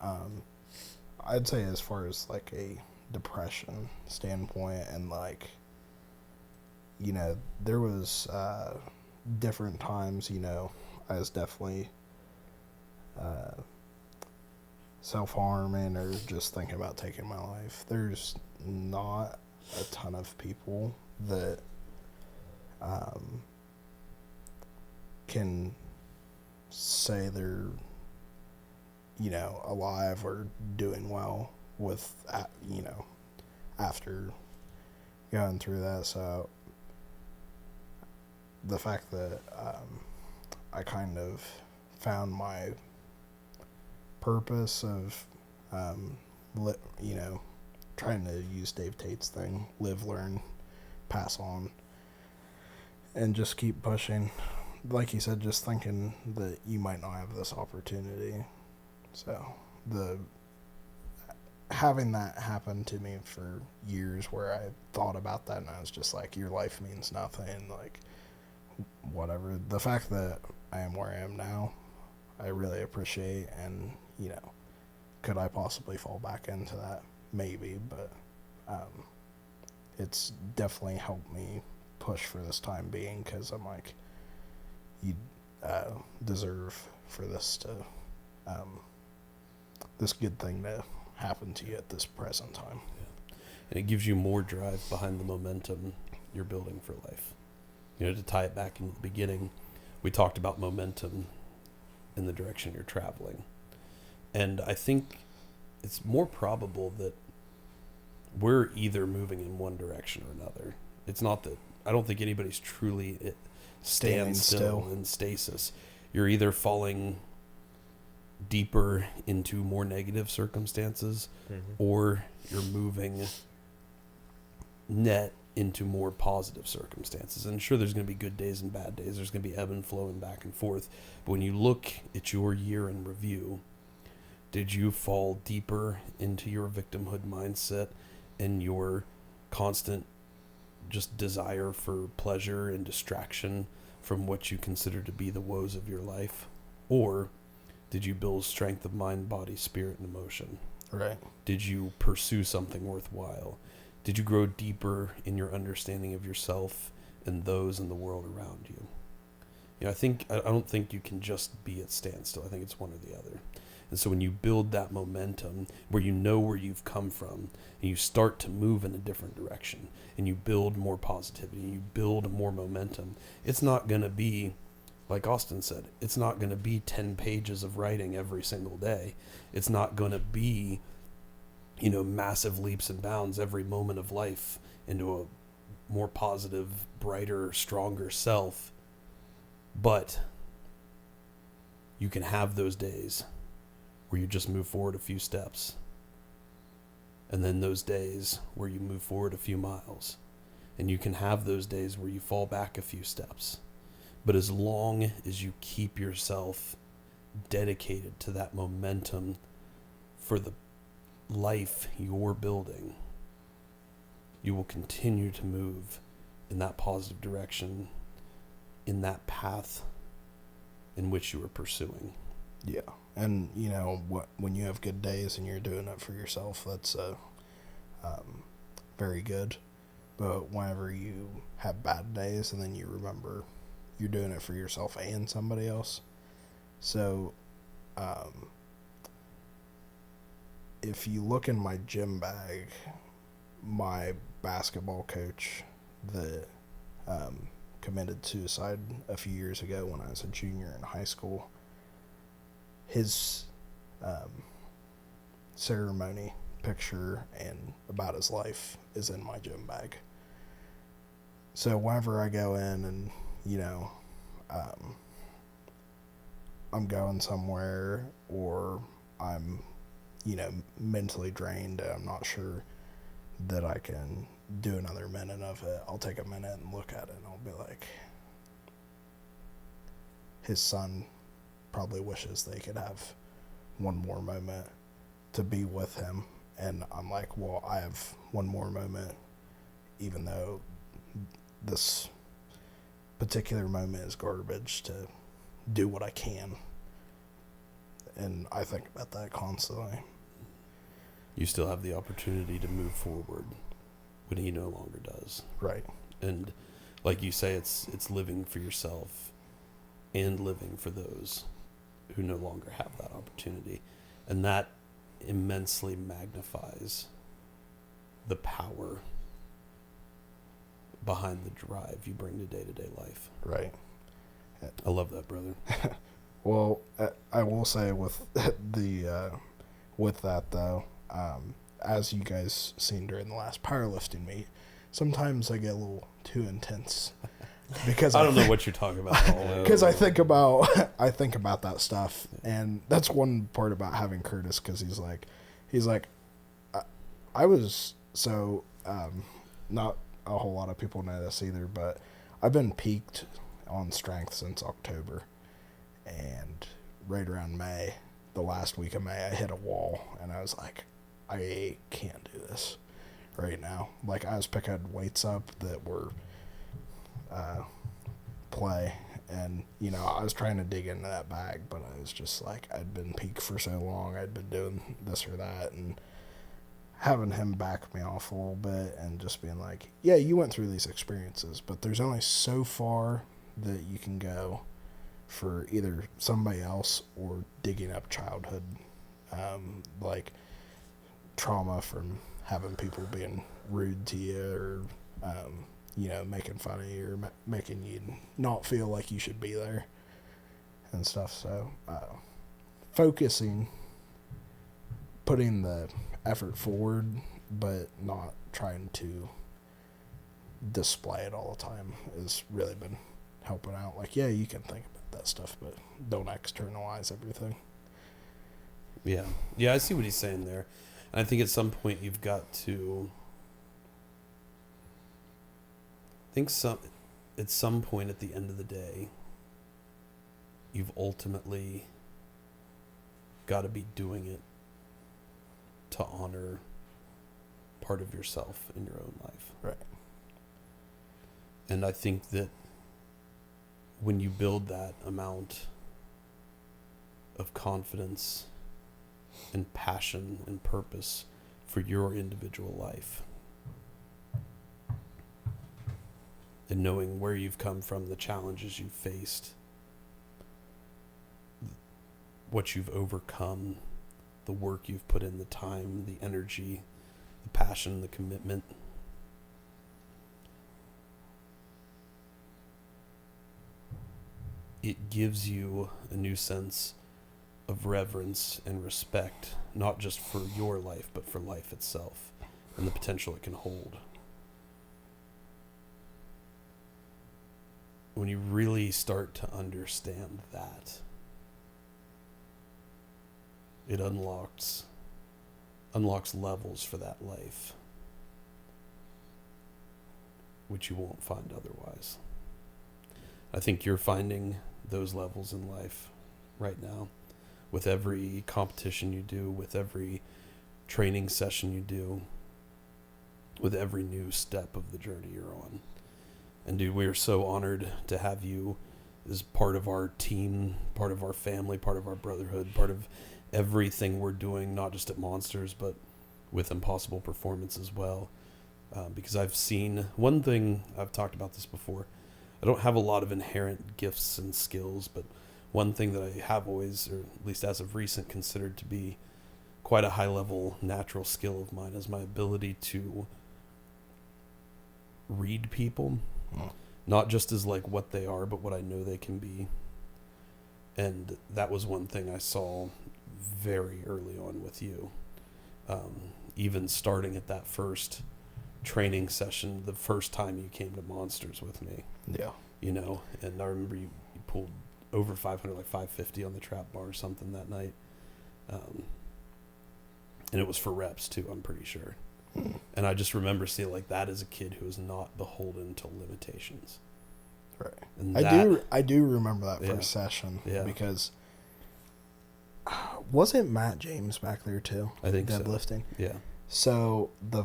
I'd say as far as like a depression standpoint and like you know, there was different times, you know, I was definitely self-harming or just thinking about taking my life. There's not a ton of people that can say they're, you know, alive or doing well with, you know, after going through that. So the fact that I kind of found my purpose of, you know, trying to use Dave Tate's thing, live, learn, pass on, and just keep pushing. Like you said, just thinking that you might not have this opportunity. So having that happen to me for years, where I thought about that and I was just like, your life means nothing, like, whatever. The fact that I am where I am now, I really appreciate. And, you know, could I possibly fall back into that? Maybe, but it's definitely helped me push for this time being, because I'm like, you deserve for this to this good thing to happen to you at this present time. Yeah. And it gives you more drive behind the momentum you're building for life. You know, to tie it back into the beginning, we talked about momentum in the direction you're traveling. And I think it's more probable that we're either moving in one direction or another. It's not that, I don't think anybody's truly standing still in stasis. You're either falling deeper into more negative circumstances, or you're moving net into more positive circumstances. And sure, there's going to be good days and bad days. There's going to be ebb and flow and back and forth. But when you look at your year in review, did you fall deeper into your victimhood mindset and your constant just desire for pleasure and distraction from what you consider to be the woes of your life? Or did you build strength of mind, body, spirit, and emotion? Right. Did you pursue something worthwhile? Did you grow deeper in your understanding of yourself and those in the world around you? You know, I don't think you can just be at standstill. I think it's one or the other. And so when you build that momentum where you know where you've come from and you start to move in a different direction and you build more positivity, you build more momentum, it's not going to be, like Austin said, it's not going to be 10 pages of writing every single day. It's not going to be, you know, massive leaps and bounds every moment of life into a more positive, brighter, stronger self. But you can have those days where you just move forward a few steps. And then those days where you move forward a few miles. And you can have those days where you fall back a few steps. But as long as you keep yourself dedicated to that momentum for the life you're building, you will continue to move in that positive direction, in that path in which you are pursuing. Yeah. And, you know, when you have good days and you're doing it for yourself, that's very good. But whenever you have bad days and then you remember you're doing it for yourself and somebody else. So, if you look in my gym bag, my basketball coach that committed suicide a few years ago when I was a junior in high school, his ceremony picture and about his life is in my gym bag. So whenever I go in and, you know, I'm going somewhere or I'm, you know, mentally drained and I'm not sure that I can do another minute of it, I'll take a minute and look at it and I'll be like, his son probably wishes they could have one more moment to be with him. And I'm like, well, I have one more moment, even though this particular moment is garbage, to do what I can. And I think about that constantly. You still have the opportunity to move forward when he no longer does. Right. And like you say, it's living for yourself and living for those who no longer have that opportunity. And that immensely magnifies the power behind the drive you bring to day-to-day life. Right. I love that, brother. Well, I will say with with that though, as you guys seen during the last powerlifting meet, sometimes I get a little too intense because I don't know what you're talking about at all. because I think about that stuff, and that's one part about having Curtis, because he's like I was so not a whole lot of people know this either, but I've been peaked on strength since October, and right around May, the last week of May, I hit a wall, and I was like, I can't do this right now. Like, I was picking weights up that were play, and I was trying to dig into that bag, but I was just like, I'd been peaked for so long, I'd been doing this or that, and having him back me off a little bit and just being like, yeah, you went through these experiences, but there's only so far that you can go for either somebody else or digging up childhood, like trauma from having people being rude to you, or making fun of you, or making you not feel like you should be there and stuff. So focusing, putting the effort forward, but not trying to display it all the time has really been helping out. Like, yeah, you can think about that stuff, but don't externalize everything. Yeah, I see what he's saying there. And I think at some point you've got to at some point at the end of the day, you've ultimately got to be doing it to honor part of yourself in your own life. Right. And I think that when you build that amount of confidence and passion and purpose for your individual life, and knowing where you've come from, the challenges you've faced, what you've overcome, the work you've put in, the time, the energy, the passion, the commitment, it gives you a new sense of reverence and respect, not just for your life, but for life itself and the potential it can hold. When you really start to understand that, it unlocks levels for that life which you won't find otherwise. I think you're finding those levels in life right now with every competition you do, with every training session you do, with every new step of the journey you're on. And dude, we are so honored to have you as part of our team, part of our family, part of our brotherhood, part of everything we're doing, not just at Monsters, but with Impossible Performance as well. Because I've seen one thing, I've talked about this before, I don't have a lot of inherent gifts and skills, but one thing that I have always, or at least as of recent, considered to be quite a high-level natural skill of mine is my ability to read people, not just as like what they are, but what I know they can be. And that was one thing I saw very early on with you. Even starting at that first training session, the first time you came to Monsters with me. Yeah. And I remember you pulled over 500, like 550 on the trap bar or something that night. And it was for reps too, I'm pretty sure. And I just remember seeing like that as a kid who was not beholden to limitations. Right. And I do remember that first session because wasn't Matt James back there too? I think deadlifting. So. Yeah. So the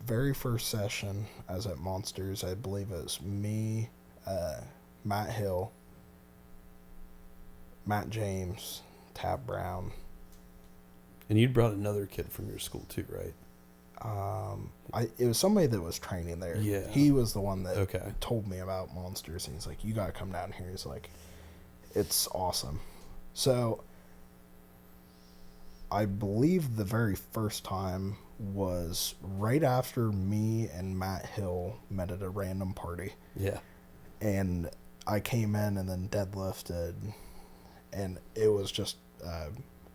very first session I was at Monsters, I believe it was me, Matt Hill, Matt James, Tab Brown. And you brought another kid from your school too, right? It was somebody that was training there. Yeah. He was the one that Okay. told me about monsters, and he's like, you gotta come down here. He's like, it's awesome. So I believe the very first time was right after me and Matt Hill met at a random party. Yeah. And I came in and then deadlifted, and it was just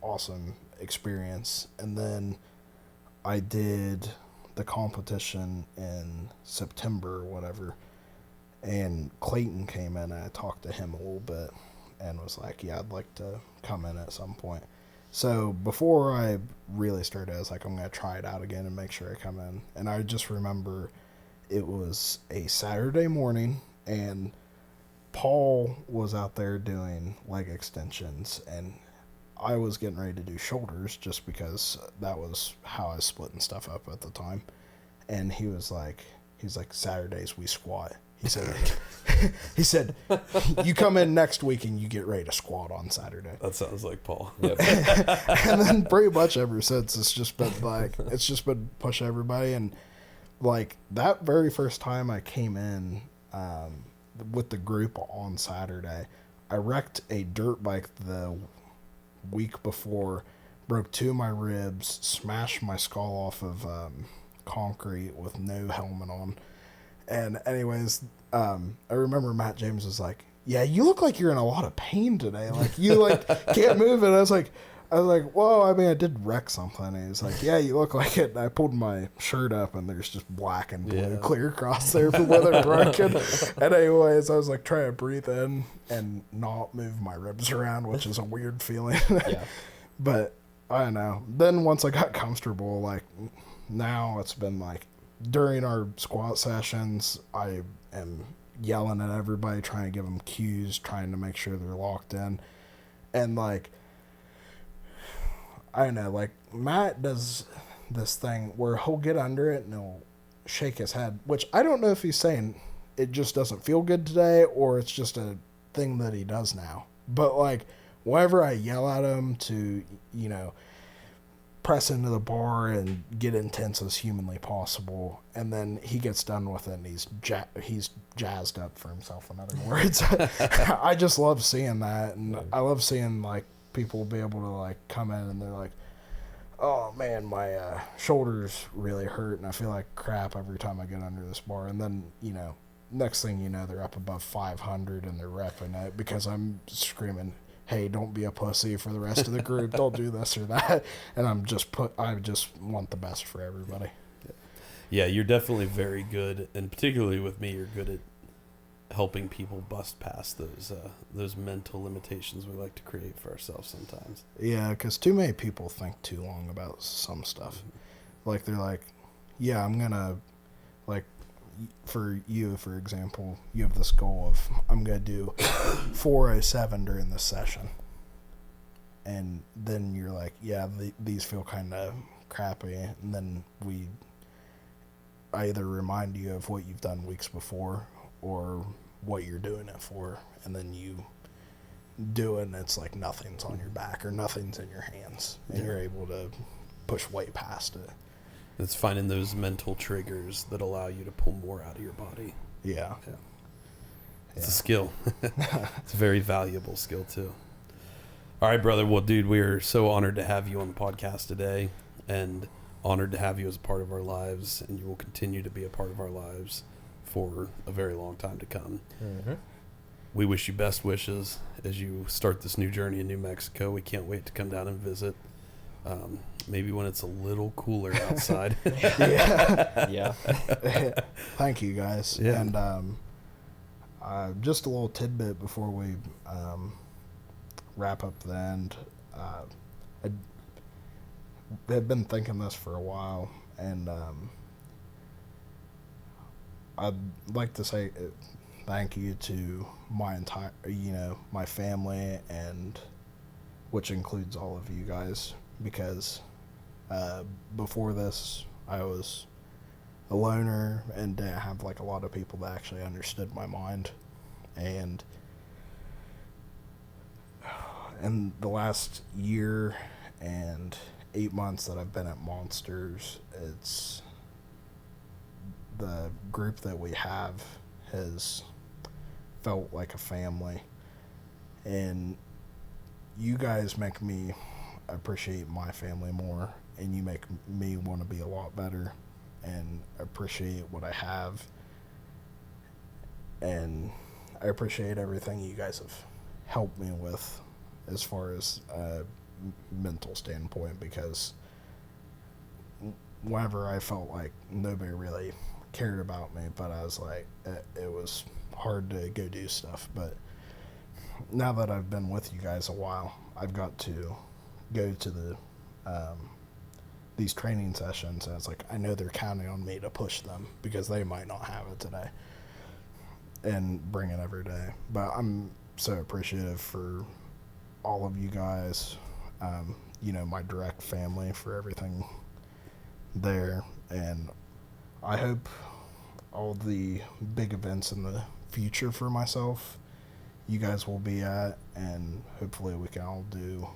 awesome experience. And then I did the competition in September or whatever, and Clayton came in, and I talked to him a little bit and was like, yeah, I'd like to come in at some point. So before I really started, I was like, I'm going to try it out again and make sure I come in. And I just remember it was a Saturday morning, and Paul was out there doing leg extensions, and I was getting ready to do shoulders just because that was how I was splitting stuff up at the time. And he's like, Saturdays we squat. He said, you come in next week and you get ready to squat on Saturday. That sounds like Paul. Yep. And then pretty much ever since, it's just been push everybody. And like that very first time I came in with the group on Saturday, I wrecked a dirt bike the week before, broke 2 of my ribs, smashed my skull off of concrete with no helmet on. And anyways, I remember Matt James was like, yeah, you look like you're in a lot of pain today. Like you like can't move. And I was like, well, I mean, I did wreck something. And he was like, yeah, you look like it. And I pulled my shirt up, and there's just black and blue clear across there from where they're broken. And anyways, I was like trying to breathe in and not move my ribs around, which is a weird feeling. Yeah. But I don't know. Then once I got comfortable, like now it's been like during our squat sessions, I am yelling at everybody, trying to give them cues, trying to make sure they're locked in. And like, I don't know, like Matt does this thing where he'll get under it and he'll shake his head, which I don't know if he's saying it just doesn't feel good today or it's just a thing that he does now. But like, whenever I yell at him to, press into the bar and get intense as humanly possible, and then he gets done with it and he's jazzed up for himself, in other words. I just love seeing that, and I love seeing like people be able to like come in and they're like, oh man, my shoulders really hurt and I feel like crap every time I get under this bar. And then next thing you know, they're up above 500 and they're repping it because I'm screaming, hey, don't be a pussy for the rest of the group. Don't do this or that. And I just want the best for everybody. Yeah, you're definitely very good, and particularly with me, you're good at helping people bust past those mental limitations we like to create for ourselves sometimes. Yeah, because too many people think too long about some stuff. Like they're like, yeah, I'm gonna, like, for you, for example, you have this goal of I'm gonna do 407 during this session, and then you're like, yeah, these feel kind of crappy, and then we either remind you of what you've done weeks before or what you're doing it for, and then you do it and it's like nothing's on your back or nothing's in your hands, and you're able to push way past it. It's finding those mental triggers that allow you to pull more out of your body. Yeah. It's a skill. It's a very valuable skill too. All right, brother. Well, dude, we are so honored to have you on the podcast today, and honored to have you as a part of our lives, and you will continue to be a part of our lives for a very long time to come. Mm-hmm. We wish you best wishes as you start this new journey in New Mexico. We can't wait to come down and visit. Maybe when it's a little cooler outside. Yeah. Thank you, guys. Yeah. And just a little tidbit before we wrap up the end. I've been thinking this for a while, and I'd like to say thank you to my entire, my family, and which includes all of you guys, because before this, I was a loner and didn't have like a lot of people that actually understood my mind. And in the last year and 8 months that I've been at Monsters, it's the group that we have has felt like a family, and you guys make me appreciate my family more, and you make me want to be a lot better and appreciate what I have, and I appreciate everything you guys have helped me with as far as a mental standpoint, because whenever I felt like nobody really cared about me, but I was like, it was hard to go do stuff. But now that I've been with you guys a while, I've got to go to the these training sessions, and it's like I know they're counting on me to push them because they might not have it today, and bring it every day. But I'm so appreciative for all of you guys, my direct family, for everything there, and I hope all the big events in the future for myself you guys will be at, and hopefully we can all do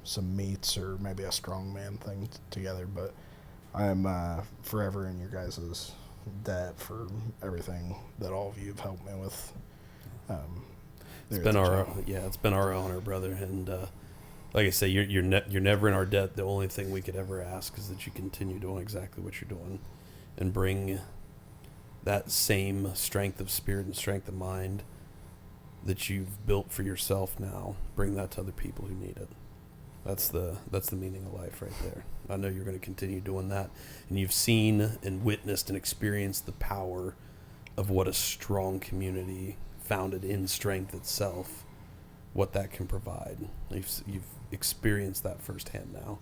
some meets or maybe a strongman thing together. But I'm forever in your guys' debt for everything that all of you have helped me with. It's been our honor, brother, and like I say, you're never in our debt. The only thing we could ever ask is that you continue doing exactly what you're doing, and bring that same strength of spirit and strength of mind that you've built for yourself now. Bring that to other people who need it. That's the meaning of life right there. I know you're going to continue doing that, and you've seen and witnessed and experienced the power of what a strong community founded in strength itself, what that can provide. You've experienced that firsthand now,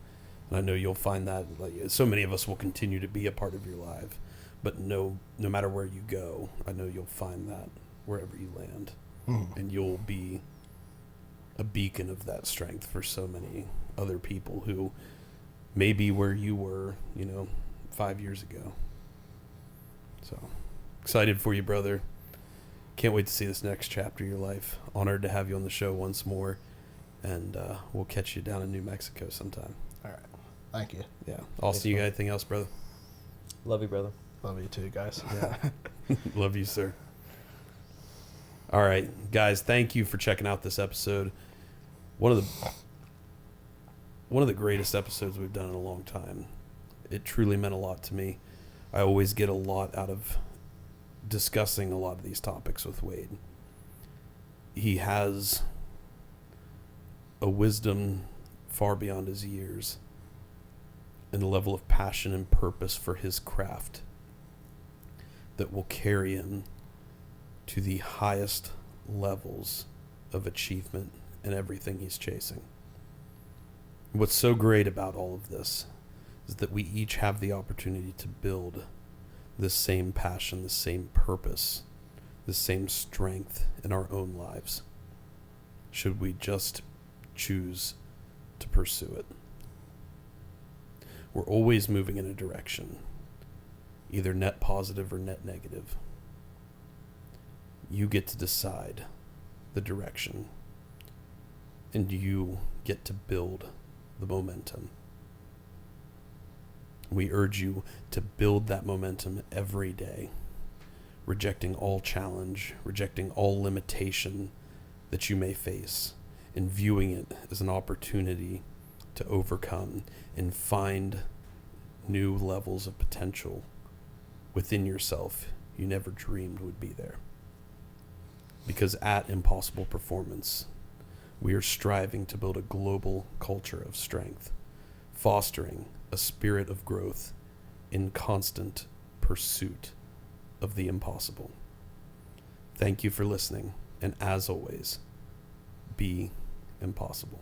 and I know you'll find that, like, so many of us will continue to be a part of your life, but no matter where you go, I know you'll find that wherever you land, and you'll be a beacon of that strength for so many other people who may be where you were, 5 years ago. So excited for you, brother. Can't wait to see this next chapter of your life. Honored to have you on the show once more, and we'll catch you down in New Mexico sometime. All right. Thank you. Yeah. Austin, you got anything else, brother? Love you, brother. Love you too, guys. Yeah. Love you, sir. All right, guys, thank you for checking out this episode. One of the greatest episodes we've done in a long time. It truly meant a lot to me. I always get a lot out of discussing a lot of these topics with Wade. He has a wisdom far beyond his years, and a level of passion and purpose for his craft that will carry him to the highest levels of achievement in everything he's chasing. What's so great about all of this is that we each have the opportunity to build this same passion, the same purpose, the same strength in our own lives, should we just choose to pursue it. We're always moving in a direction, either net positive or net negative. You get to decide the direction, and you get to build the momentum. We urge you to build that momentum every day, rejecting all challenge, rejecting all limitation that you may face, and viewing it as an opportunity to overcome and find new levels of potential within yourself you never dreamed would be there. Because at Impossible Performance, we are striving to build a global culture of strength, fostering a spirit of growth in constant pursuit of the impossible. Thank you for listening, and as always, be impossible.